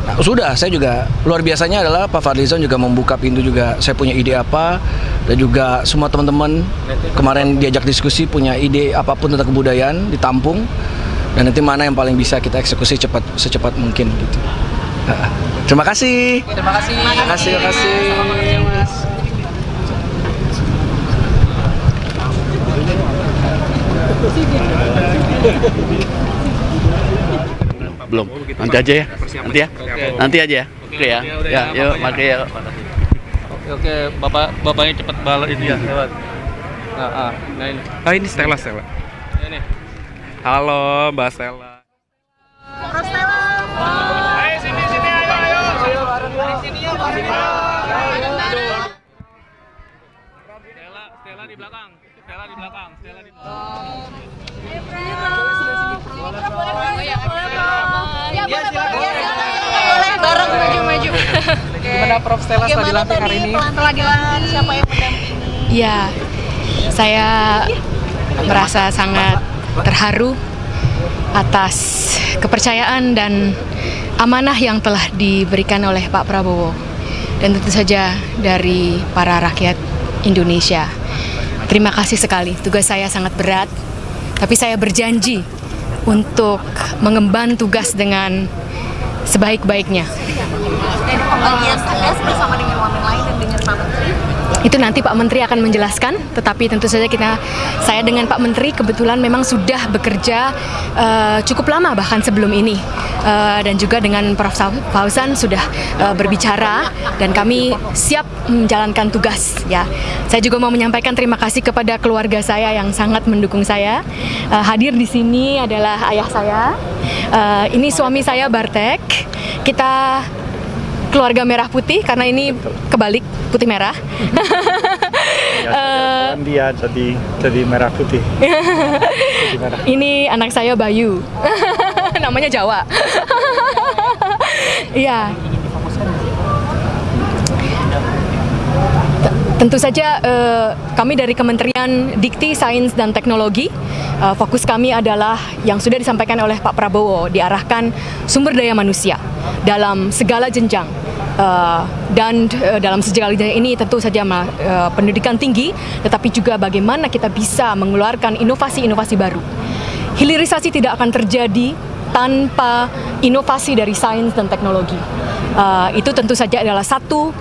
Nah, sudah, saya juga luar biasanya adalah Pak Fadlizon juga membuka pintu juga. Saya punya ide apa dan juga semua teman-teman kemarin diajak diskusi punya ide apapun tentang kebudayaan ditampung dan nanti mana yang paling bisa kita eksekusi secepat mungkin gitu. Terima kasih. Terima kasih. Terima kasih. Terima kasih. Belum, nanti aja ya, nanti aja ya. Oke ya. Ya, yuk, makasih ya. Oke, bapaknya cepat balik ini ya lewat. Nah ini. Oh, ini Stella. Ini. Halo, Mbak Stella. Ayo sini ayo. Sini ya, Stella di belakang. Boleh bareng maju. Gimana Prof Stella setelah dilantik hari ini? Setelah dilantik siapa yang mendampingi? Ya, saya merasa sangat terharu atas kepercayaan dan amanah yang telah diberikan oleh Pak Prabowo dan tentu saja dari para rakyat Indonesia. Terima kasih sekali, tugas saya sangat berat, tapi saya berjanji untuk mengemban tugas dengan sebaik-baiknya. Dan pembagian tugas bersama dengan wamen lain dan dengan Pak Menteri? Itu nanti Pak Menteri akan menjelaskan, tetapi tentu saja saya dengan Pak Menteri kebetulan memang sudah bekerja cukup lama bahkan sebelum ini, dan juga dengan Prof Fauzan sudah berbicara dan kami siap menjalankan tugas. Ya, saya juga mau menyampaikan terima kasih kepada keluarga saya yang sangat mendukung saya. Hadir di sini adalah ayah saya, ini suami saya Bartek. Kita keluarga merah putih karena ini kebalik putih merah. Dia jadi merah putih. Ini anak saya Bayu. Namanya Jawa. Iya. Tentu saja kami dari Kementerian Dikti, Sains dan Teknologi, fokus kami adalah yang sudah disampaikan oleh Pak Prabowo, diarahkan sumber daya manusia dalam segala jenjang. Dan dalam segala jenjang ini tentu saja pendidikan tinggi, tetapi juga bagaimana kita bisa mengeluarkan inovasi-inovasi baru. Hilirisasi tidak akan terjadi tanpa inovasi dari sains dan teknologi. Itu tentu saja adalah satu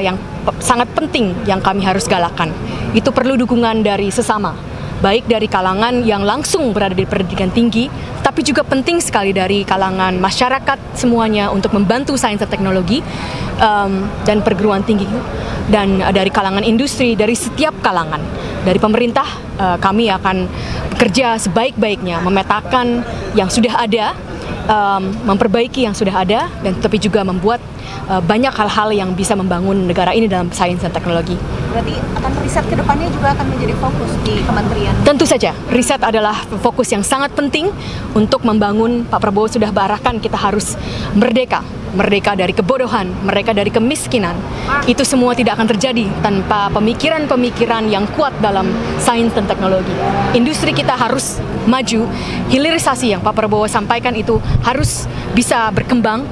yang sangat penting yang kami harus galakan. Itu perlu dukungan dari sesama, baik dari kalangan yang langsung berada di pendidikan tinggi, tapi juga penting sekali dari kalangan masyarakat semuanya untuk membantu sains dan teknologi dan perguruan tinggi, dan dari kalangan industri, dari setiap kalangan. Dari pemerintah kami akan bekerja sebaik-baiknya, memetakan yang sudah ada, memperbaiki yang sudah ada, dan tapi juga membuat banyak hal-hal yang bisa membangun negara ini dalam sains dan teknologi. Berarti akan riset ke depannya juga akan menjadi fokus di kementerian? Tentu saja, riset adalah fokus yang sangat penting untuk membangun. Pak Prabowo sudah berarahkan kita harus merdeka dari kebodohan, merdeka dari kemiskinan. Itu semua tidak akan terjadi tanpa pemikiran-pemikiran yang kuat dalam sains dan teknologi. Industri kita harus maju, hilirisasi yang Pak Prabowo sampaikan itu harus bisa berkembang,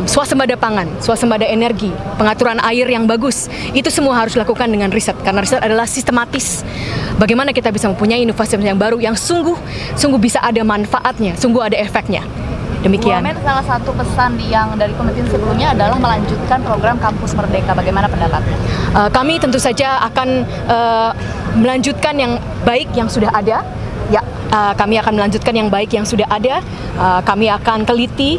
swasembada pangan, swasembada energi, pengaturan air yang bagus, itu semua harus dilakukan dengan riset, karena riset adalah sistematis. Bagaimana kita bisa mempunyai inovasi yang baru yang sungguh bisa ada manfaatnya, sungguh ada efeknya. Demikian. Bu Wamen, salah satu pesan yang dari kementerian sebelumnya adalah melanjutkan program Kampus Merdeka. Bagaimana pendapatnya? Kami tentu saja akan melanjutkan yang baik yang sudah ada. Ya, kami akan melanjutkan yang baik yang sudah ada. Kami akan teliti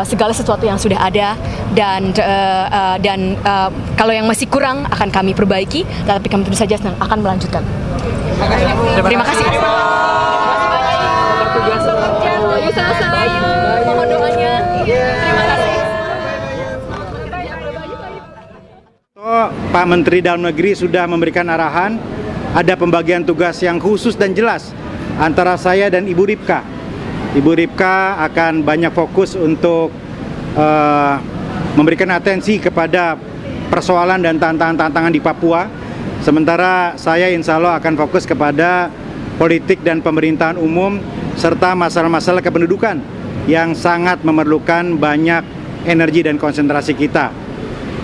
segala sesuatu yang sudah ada, dan kalau yang masih kurang akan kami perbaiki. Tapi kami tentu saja akan melanjutkan. Terima kasih. Mohon doanya. Terima kasih. Pak Menteri Dalam Negeri sudah memberikan arahan, ada pembagian tugas yang khusus dan jelas antara saya dan Ibu Ripka. Ibu Ripka akan banyak fokus untuk memberikan atensi kepada persoalan dan tantangan-tantangan di Papua. Sementara saya insya Allah akan fokus kepada politik dan pemerintahan umum serta masalah-masalah kependudukan yang sangat memerlukan banyak energi dan konsentrasi kita.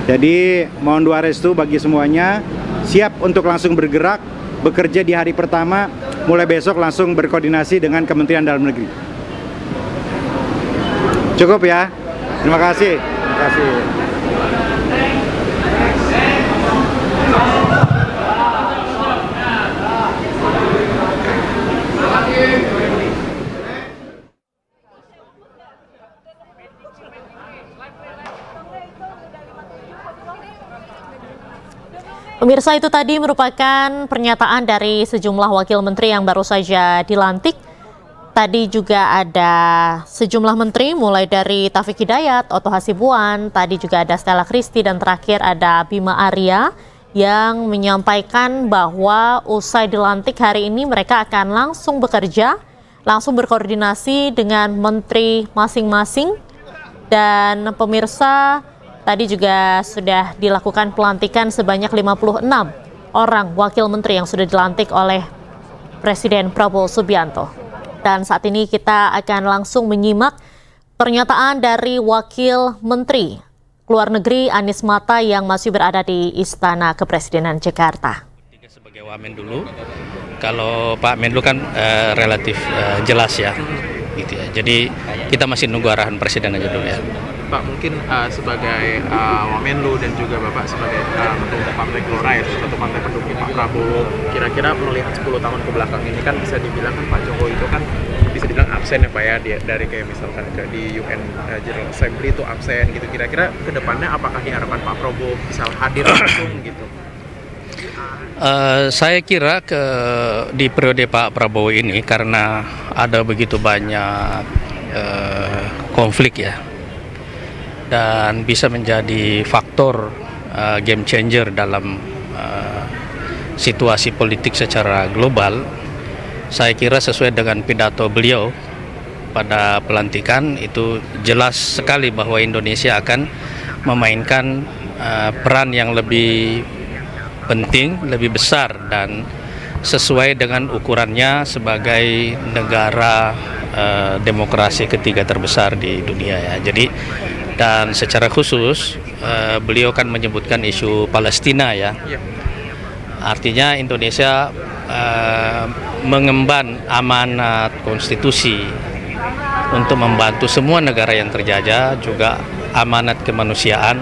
Jadi mohon doa restu bagi semuanya, siap untuk langsung bergerak, bekerja di hari pertama, mulai besok langsung berkoordinasi dengan Kementerian Dalam Negeri. Cukup ya? Terima kasih. Terima kasih. Pemirsa, itu tadi merupakan pernyataan dari sejumlah wakil menteri yang baru saja dilantik. Tadi juga ada sejumlah menteri mulai dari Taufik Hidayat, Otto Hasibuan, tadi juga ada Stella Christy, dan terakhir ada Bima Arya yang menyampaikan bahwa usai dilantik hari ini mereka akan langsung bekerja, langsung berkoordinasi dengan menteri masing-masing. Dan pemirsa, tadi juga sudah dilakukan pelantikan sebanyak 56 orang wakil menteri yang sudah dilantik oleh Presiden Prabowo Subianto. Dan saat ini kita akan langsung menyimak pernyataan dari Wakil Menteri Luar Negeri Anies Mata yang masih berada di Istana Kepresidenan Jakarta. Sebagai Wamen dulu, kalau Pak Menlu kan relatif jelas ya, gitu ya. Jadi kita masih nunggu arahan Presiden aja dulu ya. Pak, mungkin sebagai Wamenlu dan juga Bapak sebagai ketua Partai Gelora, ya, suatu partai pendukung Pak Prabowo, kira-kira melihat 10 tahun ke belakang ini kan bisa dibilang kan Pak Jokowi itu kan bisa dibilang absen ya Pak ya, dari kayak misalkan di UN General Assembly itu absen gitu. Kira-kira ke depannya apakah diharapkan Pak Prabowo bisa hadir langsung gitu? Saya kira di periode Pak Prabowo ini karena ada begitu banyak konflik ya, dan bisa menjadi faktor game changer dalam situasi politik secara global. Saya kira sesuai dengan pidato beliau pada pelantikan itu jelas sekali bahwa Indonesia akan memainkan peran yang lebih penting, lebih besar dan sesuai dengan ukurannya sebagai negara demokrasi ketiga terbesar di dunia ya. Jadi dan secara khusus beliau kan menyebutkan isu Palestina ya. Artinya Indonesia mengemban amanat konstitusi untuk membantu semua negara yang terjajah, juga amanat kemanusiaan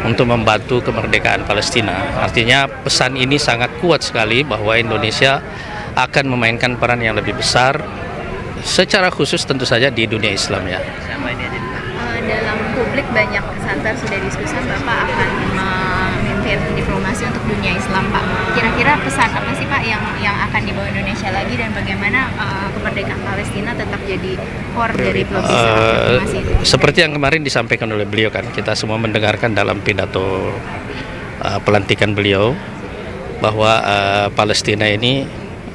untuk membantu kemerdekaan Palestina. Artinya pesan ini sangat kuat sekali bahwa Indonesia akan memainkan peran yang lebih besar secara khusus tentu saja di dunia Islam ya. Dalam publik banyak santer sudah diskusi Bapak akan memimpin diplomasi untuk dunia Islam Pak. Kira-kira pesan apa sih Pak yang akan dibawa Indonesia lagi dan bagaimana kemerdekaan Palestina tetap jadi core dari diplomasi itu? Seperti yang kemarin disampaikan oleh beliau kan, kita semua mendengarkan dalam pidato pelantikan beliau bahwa Palestina ini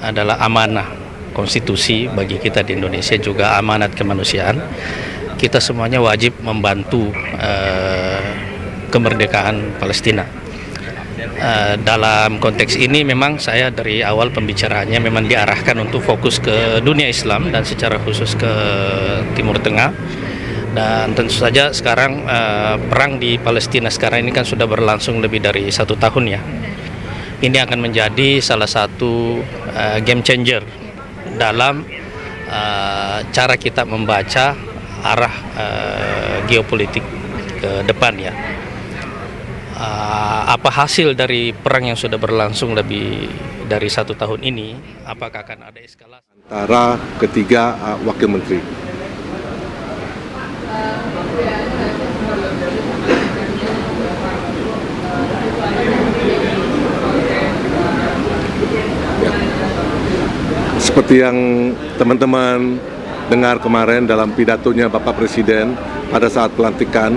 adalah amanah konstitusi bagi kita di Indonesia, juga amanat kemanusiaan. Kita semuanya wajib membantu kemerdekaan Palestina. Dalam konteks ini memang saya dari awal pembicaraannya memang diarahkan untuk fokus ke dunia Islam dan secara khusus ke Timur Tengah. Dan tentu saja sekarang perang di Palestina sekarang ini kan sudah berlangsung lebih dari 1 tahun ya. Ini akan menjadi salah satu game changer dalam cara kita membaca arah geopolitik ke depan ya. Apa hasil dari perang yang sudah berlangsung lebih dari 1 tahun ini? Apakah akan ada eskalasi antara ketiga wakil menteri? Ya. Seperti yang teman-teman dengar kemarin dalam pidatonya Bapak Presiden pada saat pelantikan,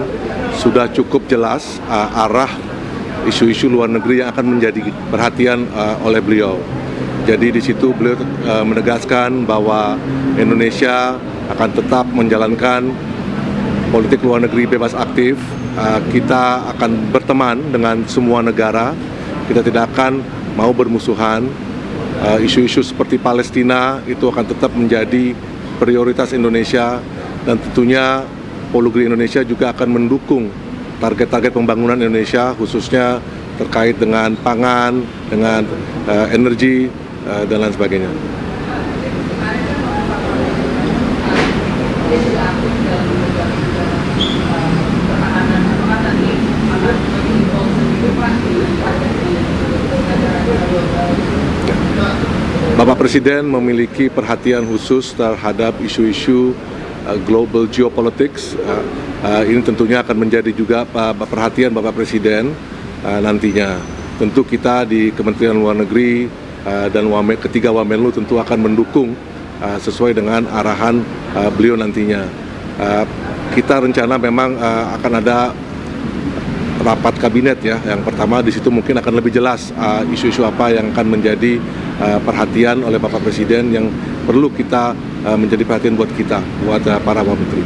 sudah cukup jelas arah isu-isu luar negeri yang akan menjadi perhatian oleh beliau. Jadi di situ beliau menegaskan bahwa Indonesia akan tetap menjalankan politik luar negeri bebas aktif. Kita akan berteman dengan semua negara. Kita tidak akan mau bermusuhan. Isu-isu seperti Palestina itu akan tetap menjadi prioritas Indonesia, dan tentunya Polugri Indonesia juga akan mendukung target-target pembangunan Indonesia, khususnya terkait dengan pangan, dengan energi, dan lain sebagainya. Bapak Presiden memiliki perhatian khusus terhadap isu-isu global geopolitics. Ini tentunya akan menjadi juga perhatian Bapak Presiden nantinya. tentu kita di Kementerian Luar Negeri dan ketiga Wamenlu tentu akan mendukung sesuai dengan arahan beliau nantinya. Kita rencana memang akan ada rapat kabinet ya. Yang pertama di situ mungkin akan lebih jelas isu-isu apa yang akan menjadi perhatian oleh Bapak Presiden yang perlu kita menjadi perhatian buat kita, buat para menteri.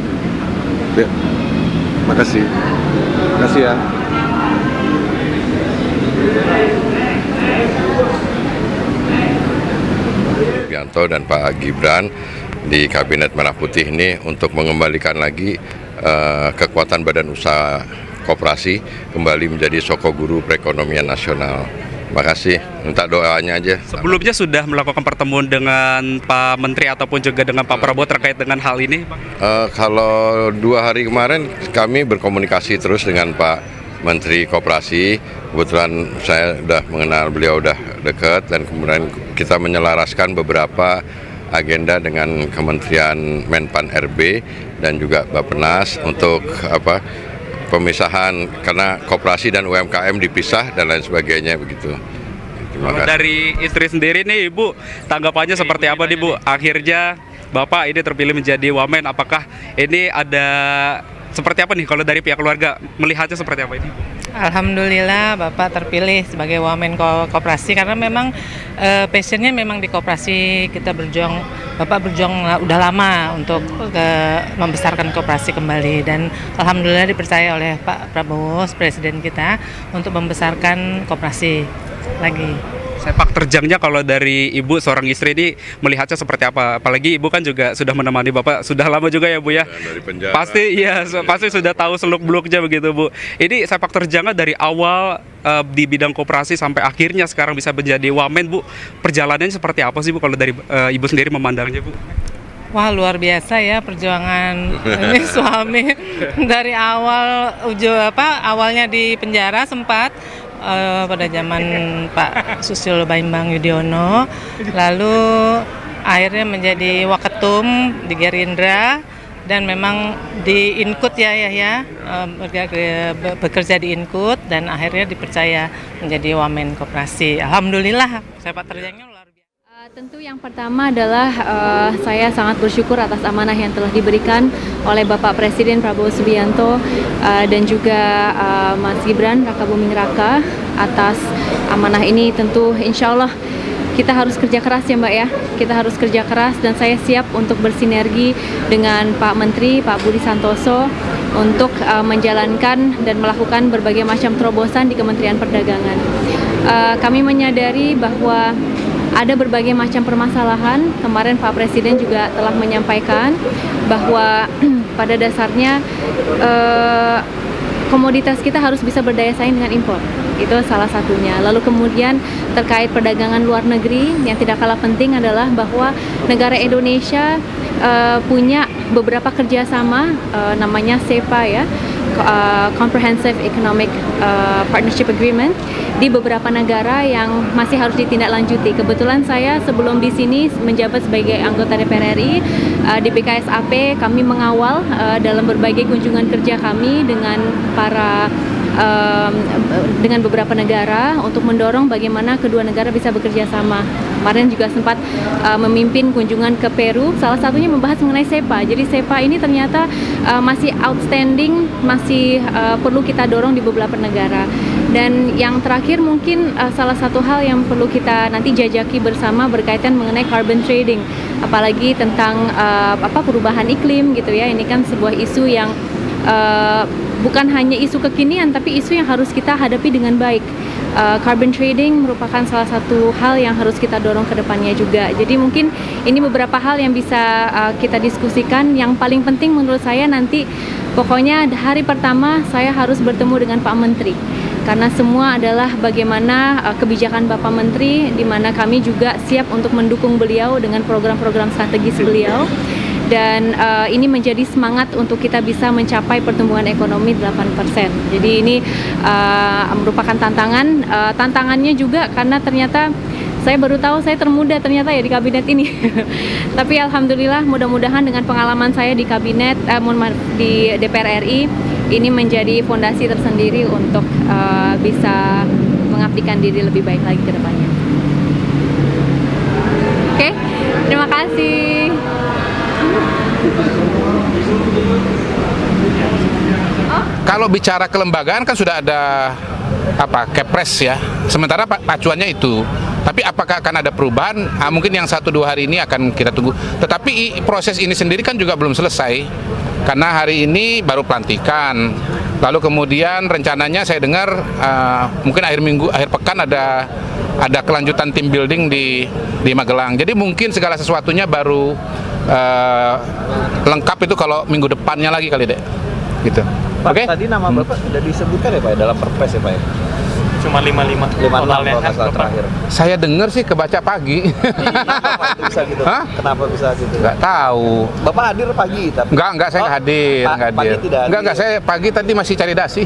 Ya. Makasih. Makasih ya. Subianto dan Pak Gibran di Kabinet Merah Putih ini untuk mengembalikan lagi kekuatan badan usaha koperasi kembali menjadi sokoguru perekonomian nasional. Makasih, minta doanya aja. Sebelumnya sudah melakukan pertemuan dengan Pak Menteri ataupun juga dengan Pak Prabowo terkait dengan hal ini? Kalau 2 hari kemarin kami berkomunikasi terus dengan Pak Menteri Koperasi. Kebetulan saya sudah mengenal beliau udah dekat dan kemudian kita menyelaraskan beberapa agenda dengan Kementerian Menpan RB dan juga Bappenas untuk pemisahan karena koperasi dan UMKM dipisah dan lain sebagainya begitu. Kalau dari istri sendiri nih Ibu, tanggapannya seperti apa nih Bu? Akhirnya Bapak ini terpilih menjadi wamen, apakah ini ada seperti apa nih kalau dari pihak keluarga melihatnya seperti apa ini? Alhamdulillah Bapak terpilih sebagai wamen koperasi karena memang passionnya memang di koperasi. Kita berjuang, Bapak berjuang udah lama untuk membesarkan koperasi kembali dan Alhamdulillah dipercaya oleh Pak Prabowo Presiden kita untuk membesarkan koperasi lagi. Sepak terjangnya kalau dari Ibu seorang istri ini melihatnya seperti apa? Apalagi Ibu kan juga sudah menemani Bapak sudah lama juga ya Bu ya? Dari penjara. Pasti sudah tahu seluk-beluknya begitu Bu. Ini sepak terjangnya dari awal di bidang koperasi sampai akhirnya sekarang bisa menjadi wamen Bu. Perjalanannya seperti apa sih Bu kalau dari Ibu sendiri memandangnya Bu? Wah luar biasa ya perjuangan ini suami dari awal awalnya di penjara sempat pada zaman Pak Susilo Bambang Yudhoyono, lalu akhirnya menjadi waketum di Gerindra dan memang di Inkut bekerja di Inkut dan akhirnya dipercaya menjadi wamen koperasi. Alhamdulillah sepak terjangnya. Tentu yang pertama adalah saya sangat bersyukur atas amanah yang telah diberikan oleh Bapak Presiden Prabowo Subianto dan juga Mas Gibran Rakabuming Raka atas amanah ini. Tentu insya Allah kita harus kerja keras ya Mbak ya, kita harus kerja keras dan saya siap untuk bersinergi dengan Pak Menteri, Pak Budi Santoso untuk menjalankan dan melakukan berbagai macam terobosan di Kementerian Perdagangan. Kami menyadari bahwa ada berbagai macam permasalahan. Kemarin Pak Presiden juga telah menyampaikan bahwa pada dasarnya komoditas kita harus bisa berdaya saing dengan impor. Itu salah satunya. Lalu kemudian terkait perdagangan luar negeri yang tidak kalah penting adalah bahwa negara Indonesia punya beberapa kerjasama namanya CEPA ya, Comprehensive Economic Partnership Agreement di beberapa negara yang masih harus ditindaklanjuti. Kebetulan saya sebelum di sini menjabat sebagai anggota DPR RI di BKSAP, kami mengawal dalam berbagai kunjungan kerja kami dengan dengan beberapa negara untuk mendorong bagaimana kedua negara bisa bekerja sama. Kemarin juga sempat memimpin kunjungan ke Peru, salah satunya membahas mengenai CEPA. Jadi CEPA ini ternyata masih outstanding, masih perlu kita dorong di beberapa negara. Dan yang terakhir mungkin salah satu hal yang perlu kita nanti jajaki bersama berkaitan mengenai carbon trading, apalagi tentang perubahan iklim gitu ya. Ini kan sebuah isu yang bukan hanya isu kekinian, tapi isu yang harus kita hadapi dengan baik. Carbon trading merupakan salah satu hal yang harus kita dorong ke depannya juga. Jadi mungkin ini beberapa hal yang bisa kita diskusikan. Yang paling penting menurut saya nanti, pokoknya hari pertama saya harus bertemu dengan Pak Menteri. Karena semua adalah bagaimana kebijakan Bapak Menteri, di mana kami juga siap untuk mendukung beliau dengan program-program strategis beliau. Dan ini menjadi semangat untuk kita bisa mencapai pertumbuhan ekonomi 8%. Jadi ini merupakan tantangan. Tantangannya juga karena ternyata saya baru tahu saya termuda ternyata ya di kabinet ini. Tapi alhamdulillah mudah-mudahan dengan pengalaman saya di kabinet, di DPR RI, ini menjadi fondasi tersendiri untuk bisa mengabdi mengabdikan diri lebih baik lagi ke depannya. Oke, terima kasih. Kalau bicara kelembagaan kan sudah ada Kepres ya. Sementara pacuannya itu. Tapi apakah akan ada perubahan? Mungkin yang 1-2 hari ini akan kita tunggu. Tetapi proses ini sendiri kan juga belum selesai. Karena hari ini baru pelantikan. Lalu kemudian rencananya saya dengar mungkin akhir pekan ada kelanjutan tim building di Magelang. Jadi mungkin segala sesuatunya baru lengkap itu kalau minggu depannya lagi kali deh. Gitu. Pak, tadi nama Bapak sudah disebutkan ya Pak dalam Perpres ya Pak ya? Cuma 56 totalnya kan terakhir. Saya dengar sih kebaca pagi. Kenapa itu bisa gitu? Hah? Kenapa bisa gitu? Nggak tahu. Bapak hadir pagi tapi? Enggak, saya nggak hadir. Pagi tidak hadir? Enggak, saya pagi tadi masih cari dasi.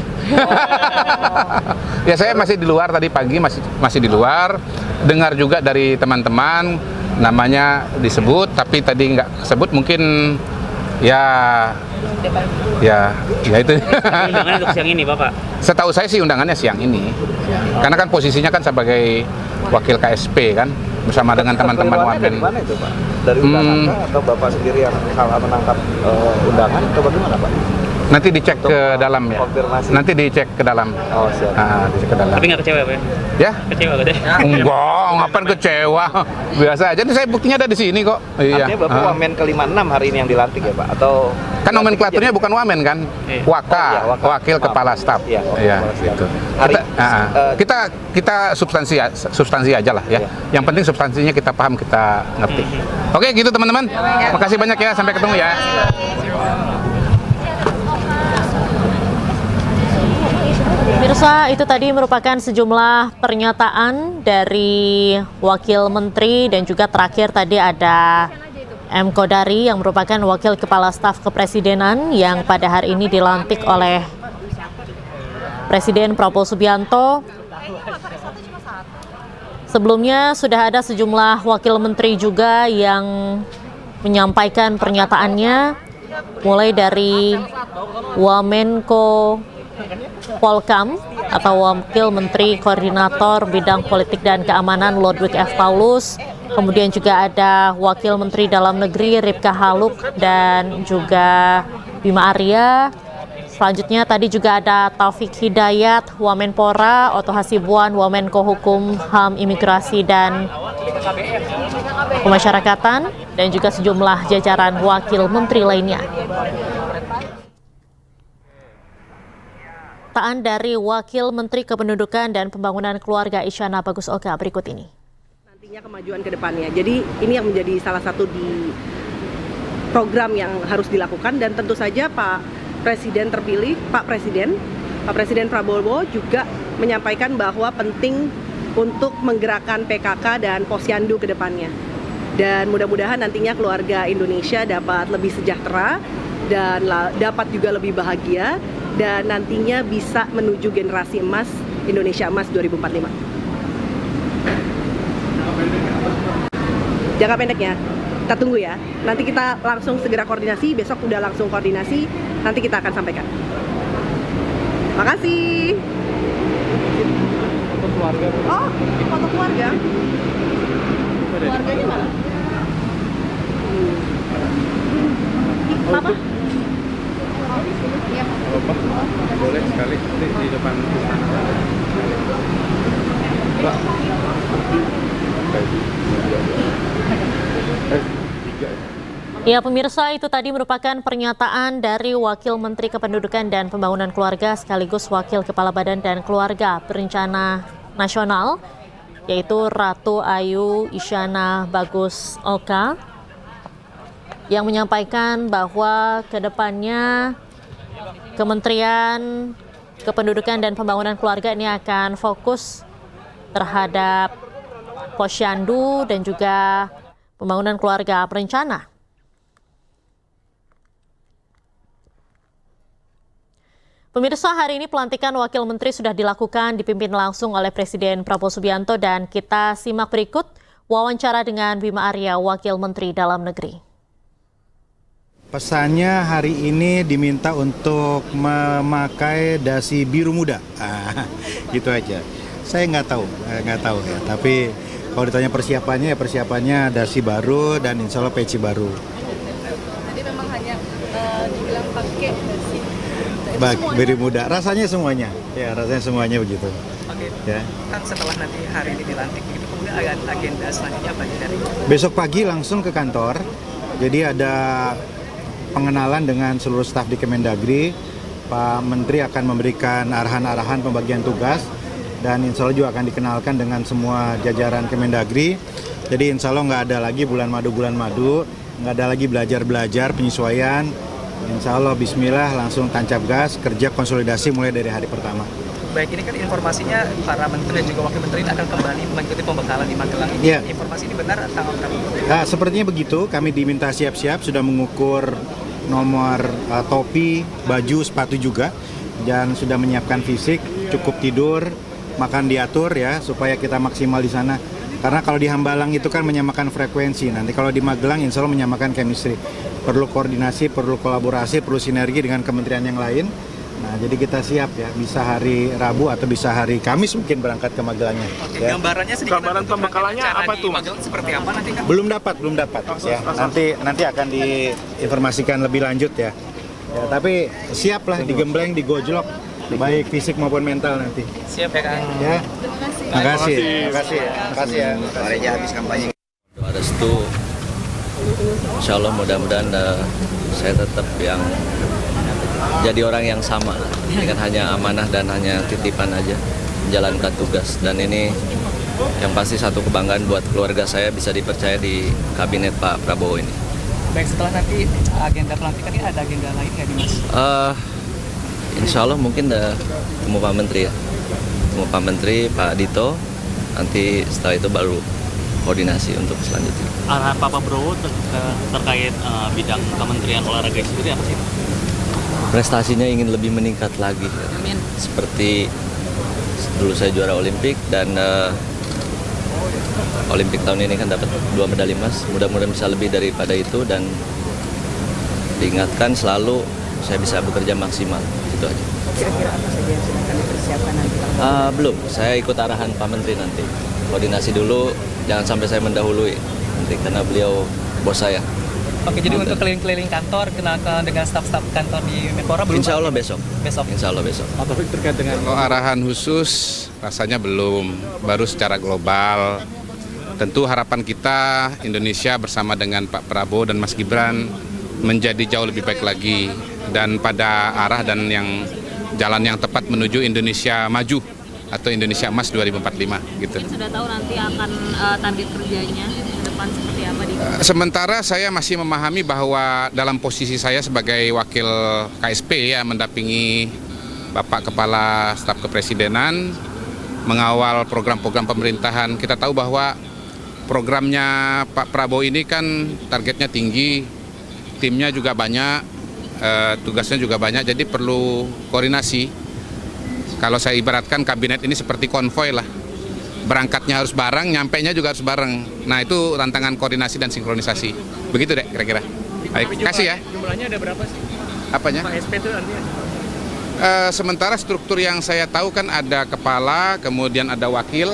Ya saya masih di luar tadi pagi, masih di luar. Dengar juga dari teman-teman, namanya disebut, tapi tadi nggak sebut mungkin ya itu. Undangannya untuk siang ini, Bapak? Setahu saya sih undangannya siang ini. Karena kan posisinya kan sebagai wakil KSP kan, bersama dengan teman-teman Wamen. Dari mana itu Pak? Dari undangan atau Bapak sendiri yang salah menangkap undangan atau bagaimana Pak? Nanti dicek ke dalam ya. Konfirmasi. Nanti dicek ke dalam. Oh siap. Dicek ke dalam. Tapi nggak kecewa Pak? Ya? Kecewa gak deh? Enggak, ngapain kecewa. Biasa aja. Jadi saya buktinya ada di sini kok. Iya. Artinya Bapak Wamen ke-56 hari ini yang dilantik ya Pak? Atau kan nomenklaturnya bukan Wamen kan? Waka, wakil kepala staf. Iya, gitu. Kita substansi aja lah ya. Yang penting substansinya kita paham, kita ngerti. Oke, gitu teman-teman. Makasih banyak ya, sampai ketemu ya. Pemirsa, itu tadi merupakan sejumlah pernyataan dari Wakil Menteri dan juga terakhir tadi ada M. Kodari yang merupakan Wakil Kepala Staf Kepresidenan yang pada hari ini dilantik oleh Presiden Prabowo Subianto. Sebelumnya sudah ada sejumlah Wakil Menteri juga yang menyampaikan pernyataannya, mulai dari Wamenko Polkam atau Wakil Menteri Koordinator Bidang Politik dan Keamanan Lodwig F. Paulus, kemudian juga ada Wakil Menteri Dalam Negeri Ripka Haluk dan juga Bima Arya. Selanjutnya tadi juga ada Taufik Hidayat, Wamenpora, Oto Hasibuan, Wamenko Hukum, HAM, Imigrasi dan Pemasyarakatan, dan juga sejumlah jajaran Wakil Menteri lainnya. Pernyataan dari Wakil Menteri Kependudukan dan Pembangunan Keluarga Isyana Bagus Oka berikut ini. Nantinya kemajuan ke depannya. Jadi ini yang menjadi salah satu di program yang harus dilakukan, dan tentu saja Pak Presiden terpilih, Pak Presiden Prabowo juga menyampaikan bahwa penting untuk menggerakkan PKK dan Posyandu ke depannya. Dan mudah-mudahan nantinya keluarga Indonesia dapat lebih sejahtera dan dapat juga lebih bahagia, dan nantinya bisa menuju generasi emas, Indonesia Emas 2045. Jangka pendeknya, kita tunggu ya. Nanti kita langsung segera koordinasi, besok udah langsung koordinasi, nanti kita akan sampaikan. Makasih. Foto keluarga. Oh, foto keluarga. Keluarganya mana? Papa? Boleh sekali di depan istana. Ya pemirsa, itu tadi merupakan pernyataan dari Wakil Menteri Kependudukan dan Pembangunan Keluarga sekaligus Wakil Kepala Badan dan Keluarga Berencana Nasional, yaitu Ratu Ayu Isyana Bagus Oka, yang menyampaikan bahwa kedepannya Kementerian Kependudukan dan Pembangunan Keluarga ini akan fokus terhadap Posyandu dan juga pembangunan keluarga berencana. Pemirsa, hari ini pelantikan Wakil Menteri sudah dilakukan dipimpin langsung oleh Presiden Prabowo Subianto, dan kita simak berikut wawancara dengan Bima Arya, Wakil Menteri Dalam Negeri. Pesannya hari ini diminta untuk memakai dasi biru muda, gitu aja. Saya nggak tahu ya. Tapi kalau ditanya persiapannya dasi baru dan insya Allah peci baru. Tadi memang hanya dibilang pakai dasi. Beri muda, rasanya semuanya begitu. Oke. Ya. Kan setelah nanti hari ini dilantik, itu kemudian agenda selanjutnya apa nih dari? Besok pagi langsung ke kantor. Jadi ada pengenalan dengan seluruh staf di Kemendagri. Pak Menteri akan memberikan arahan-arahan pembagian tugas dan insya Allah juga akan dikenalkan dengan semua jajaran Kemendagri. Jadi insya Allah nggak ada lagi bulan madu, nggak ada lagi belajar penyesuaian. Insya Allah Bismillah langsung tancap gas, kerja konsolidasi mulai dari hari pertama. Baik, ini kan informasinya para menteri dan juga wakil menteri akan kembali mengikuti pembekalan di Magelang ini. Yeah. Informasi ini benar tanggal berapa? Nah, sepertinya begitu, kami diminta siap-siap, sudah mengukur nomor topi, baju, sepatu juga, dan sudah menyiapkan fisik, cukup tidur, makan diatur ya, supaya kita maksimal di sana. Karena kalau di Hambalang itu kan menyamakan frekuensi, nanti kalau di Magelang insya Allah menyamakan chemistry. Perlu koordinasi, perlu kolaborasi, perlu sinergi dengan kementerian yang lain. Nah, jadi kita siap ya, bisa hari Rabu atau bisa hari Kamis mungkin berangkat ke Magelangnya. Oke, Ya. gambarannya sedikit. Gambaran pembekalannya apa tuh? Magelang seperti apa nanti kan? Belum dapat ya. Nanti akan diinformasikan lebih lanjut ya. Ya, tapi siaplah digembleng, digojlok, baik fisik maupun mental nanti. Siap ya Kang. Ya. Terima kasih ya. Mari aja habis kampanye. Doa restu, insya Allah mudah-mudahan saya tetap yang jadi orang yang sama lah, dengan hanya amanah dan hanya titipan aja menjalankan tugas. Dan ini yang pasti satu kebanggaan buat keluarga saya bisa dipercaya di kabinet Pak Prabowo ini. Baik, setelah nanti agenda pelantikan ini ada agenda lain nggak nih Mas? Insya Allah mungkin temu Pak Menteri ya, temu Pak Menteri, Pak Dito. Nanti setelah itu baru koordinasi untuk selanjutnya. Arahan Pak Prabowo terkait bidang Kementerian Olahraga itu apa sih? Prestasinya ingin lebih meningkat lagi. Amin. Seperti dulu saya juara Olimpik dan Olimpik tahun ini kan dapat 2 medali emas. Mudah-mudahan bisa lebih daripada itu dan diingatkan selalu saya bisa bekerja maksimal. Itu aja. Kira-kira apa saja yang sudah akan dipersiapkan nanti? Belum, saya ikut arahan Pak Menteri nanti. Koordinasi dulu, jangan sampai saya mendahului nanti karena beliau bos saya. Oke, jadi untuk keliling-keliling kantor, kenalan dengan staf-staf kantor di Menpora belum? Insya Allah besok. Insya Allah besok. Atau terkait dengan Arahan khusus rasanya belum, baru secara global. Tentu harapan kita Indonesia bersama dengan Pak Prabowo dan Mas Gibran menjadi jauh lebih baik lagi dan pada arah dan yang jalan yang tepat menuju Indonesia maju atau Indonesia Emas 2045 gitu. Sudah tahu nanti akan target kerjanya ke depan seperti apa di Sementara saya masih memahami bahwa dalam posisi saya sebagai wakil KSP ya mendampingi Bapak Kepala Staf Kepresidenan mengawal program-program pemerintahan. Kita tahu bahwa programnya Pak Prabowo ini kan targetnya tinggi, timnya juga banyak, tugasnya juga banyak, jadi perlu koordinasi. Kalau saya ibaratkan kabinet ini seperti konvoy lah, berangkatnya harus bareng, nyampainya juga harus bareng. Nah itu tantangan koordinasi dan sinkronisasi. Begitu deh kira-kira. Baik, kasih ya. Jumlahnya ada berapa sih? Apanya? KSP itu artinya? Sementara struktur yang saya tahu kan ada kepala, kemudian ada wakil,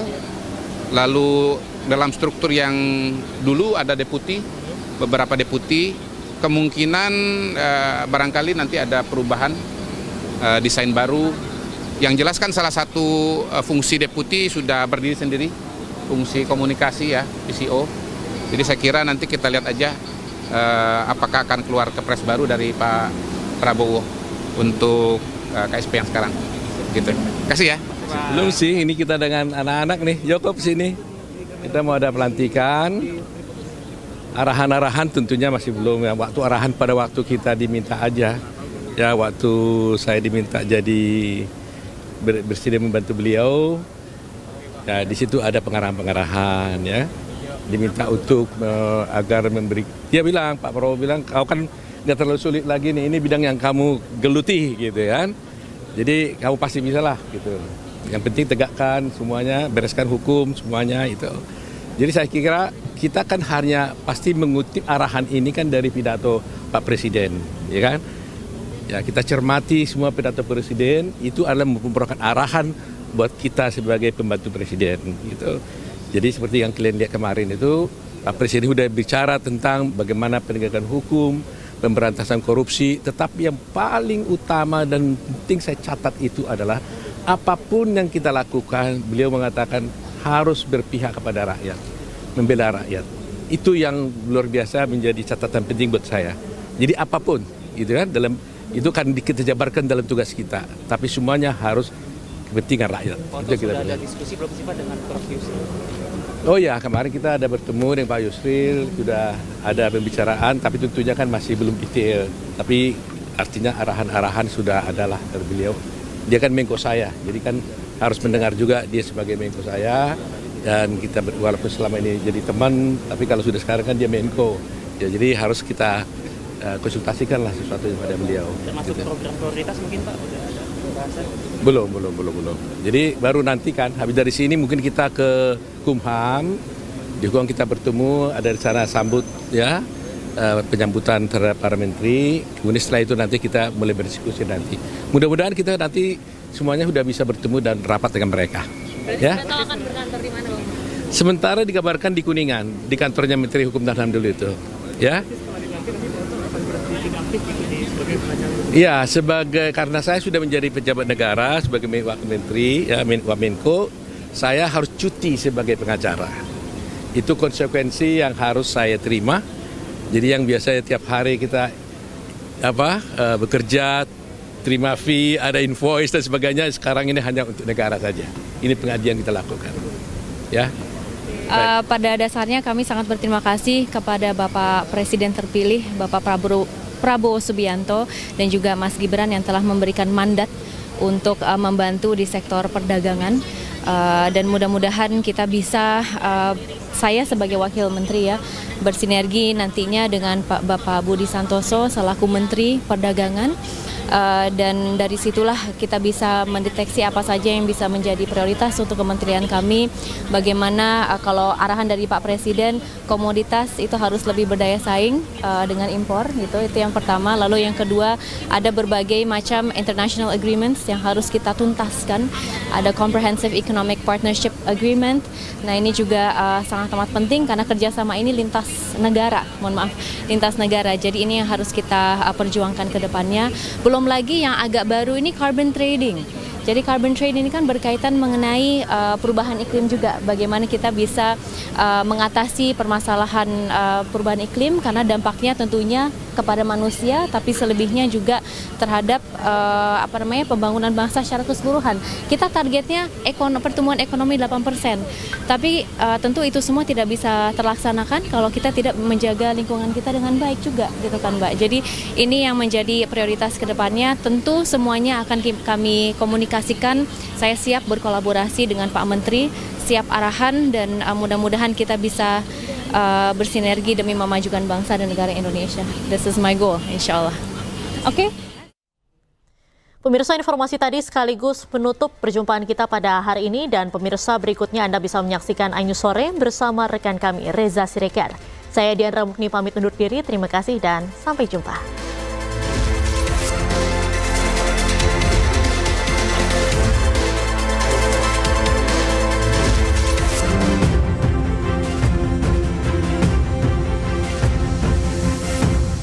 lalu dalam struktur yang dulu ada deputi, beberapa deputi, kemungkinan barangkali nanti ada perubahan, desain baru. Yang jelas kan salah satu fungsi deputi sudah berdiri sendiri, fungsi komunikasi ya, PCO. Jadi saya kira nanti kita lihat aja apakah akan keluar kepres baru dari Pak Prabowo untuk KSP yang sekarang. Gitu. Kasih ya. Belum sih, ini kita dengan anak-anak nih, Yokop sini. Kita mau ada pelantikan, arahan-arahan tentunya masih belum ya. Arahan pada waktu kita diminta aja. Ya waktu saya diminta jadi bersedia membantu beliau, ya di situ ada pengarahan-pengarahan ya. Diminta untuk agar memberi. Dia bilang, Pak Prabowo bilang, kau kan nggak terlalu sulit lagi nih. Ini bidang yang kamu geluti gitu kan. Jadi kamu pasti bisa lah gitu. Yang penting tegakkan semuanya, bereskan hukum semuanya itu. Jadi saya kira kita kan hanya pasti mengutip arahan ini kan dari pidato Pak Presiden, ya kan? Ya kita cermati semua pidato Presiden itu adalah merupakan arahan buat kita sebagai pembantu presiden gitu. Jadi seperti yang kalian lihat kemarin itu, Pak Presiden sudah bicara tentang bagaimana penegakan hukum, pemberantasan korupsi, tetapi yang paling utama dan penting saya catat itu adalah apapun yang kita lakukan, beliau mengatakan harus berpihak kepada rakyat, membela rakyat. Itu yang luar biasa menjadi catatan penting buat saya. Jadi apapun, gitu kan, itu kan kita jabarkan dalam tugas kita, tapi semuanya harus kepentingan rakyat. Itu kita ada diskusi belum sih Pak dengan Prof. Yusril? Oh ya, kemarin kita ada bertemu dengan Pak Yusril, sudah ada pembicaraan, tapi tentunya kan masih belum detail. Tapi artinya arahan-arahan sudah adalah dari beliau. Dia kan Menko saya, jadi kan harus mendengar juga dia sebagai Menko saya. Dan kita walaupun selama ini jadi teman, tapi kalau sudah sekarang kan dia Menko. Ya, jadi harus kita konsultasikanlah sesuatu pada beliau. Termasuk gitu. program prioritas mungkin Pak, udah ada pembahasan? Belum. Jadi baru nanti kan, habis dari sini mungkin kita ke Kumham, di Kumham kita bertemu, ada di sana sambut ya, penyambutan terhadap para menteri. Kemudian setelah itu nanti kita mulai berdiskusi nanti. Mudah-mudahan kita nanti semuanya sudah bisa bertemu dan rapat dengan mereka. Ya. Akan berkantor di mana, Bang? Sementara dikabarkan di Kuningan, di kantornya Menteri Hukum dan HAM dulu itu. Ya. Iya, karena saya sudah menjadi pejabat negara sebagai wakil menteri, ya, Wamenko, saya harus cuti sebagai pengacara. Itu konsekuensi yang harus saya terima. Jadi yang biasanya tiap hari kita bekerja, terima fee, ada invoice dan sebagainya, sekarang ini hanya untuk negara saja. Ini pengabdian kita lakukan. Ya. Pada dasarnya kami sangat berterima kasih kepada Bapak Presiden terpilih, Bapak Prabowo Subianto dan juga Mas Gibran yang telah memberikan mandat untuk membantu di sektor perdagangan. Dan mudah-mudahan kita bisa, saya sebagai wakil menteri ya, bersinergi nantinya dengan Bapak Budi Santoso selaku Menteri Perdagangan. Dan dari situlah kita bisa mendeteksi apa saja yang bisa menjadi prioritas untuk kementerian kami. Bagaimana kalau arahan dari Pak Presiden, komoditas itu harus lebih berdaya saing dengan impor, gitu. Itu yang pertama. Lalu yang kedua, ada berbagai macam international agreements yang harus kita tuntaskan. Ada Comprehensive Economic Partnership Agreement. Nah, ini juga sangat amat penting karena kerjasama ini lintas negara. Lintas negara. Jadi ini yang harus kita perjuangkan ke depannya. Belum lagi yang agak baru ini carbon trading. Jadi carbon trading ini kan berkaitan mengenai perubahan iklim juga. Bagaimana kita bisa mengatasi permasalahan perubahan iklim karena dampaknya tentunya kepada manusia, tapi selebihnya juga terhadap pembangunan bangsa secara keseluruhan. Kita targetnya pertumbuhan ekonomi 8%. Tapi tentu itu semua tidak bisa terlaksanakan kalau kita tidak menjaga lingkungan kita dengan baik juga, gitu kan, Mbak. Jadi ini yang menjadi prioritas ke depannya. Tentu semuanya akan kami komunikasikan. Saya siap berkolaborasi dengan Pak Menteri, siap arahan dan mudah-mudahan kita bisa bersinergi demi memajukan bangsa dan negara Indonesia. This is my goal, insya Allah. Oke. Pemirsa, informasi tadi sekaligus menutup perjumpaan kita pada hari ini, dan pemirsa berikutnya Anda bisa menyaksikan iNews Sore bersama rekan kami Reza Siregar. Saya Diandra Mukni pamit undur diri, terima kasih dan sampai jumpa.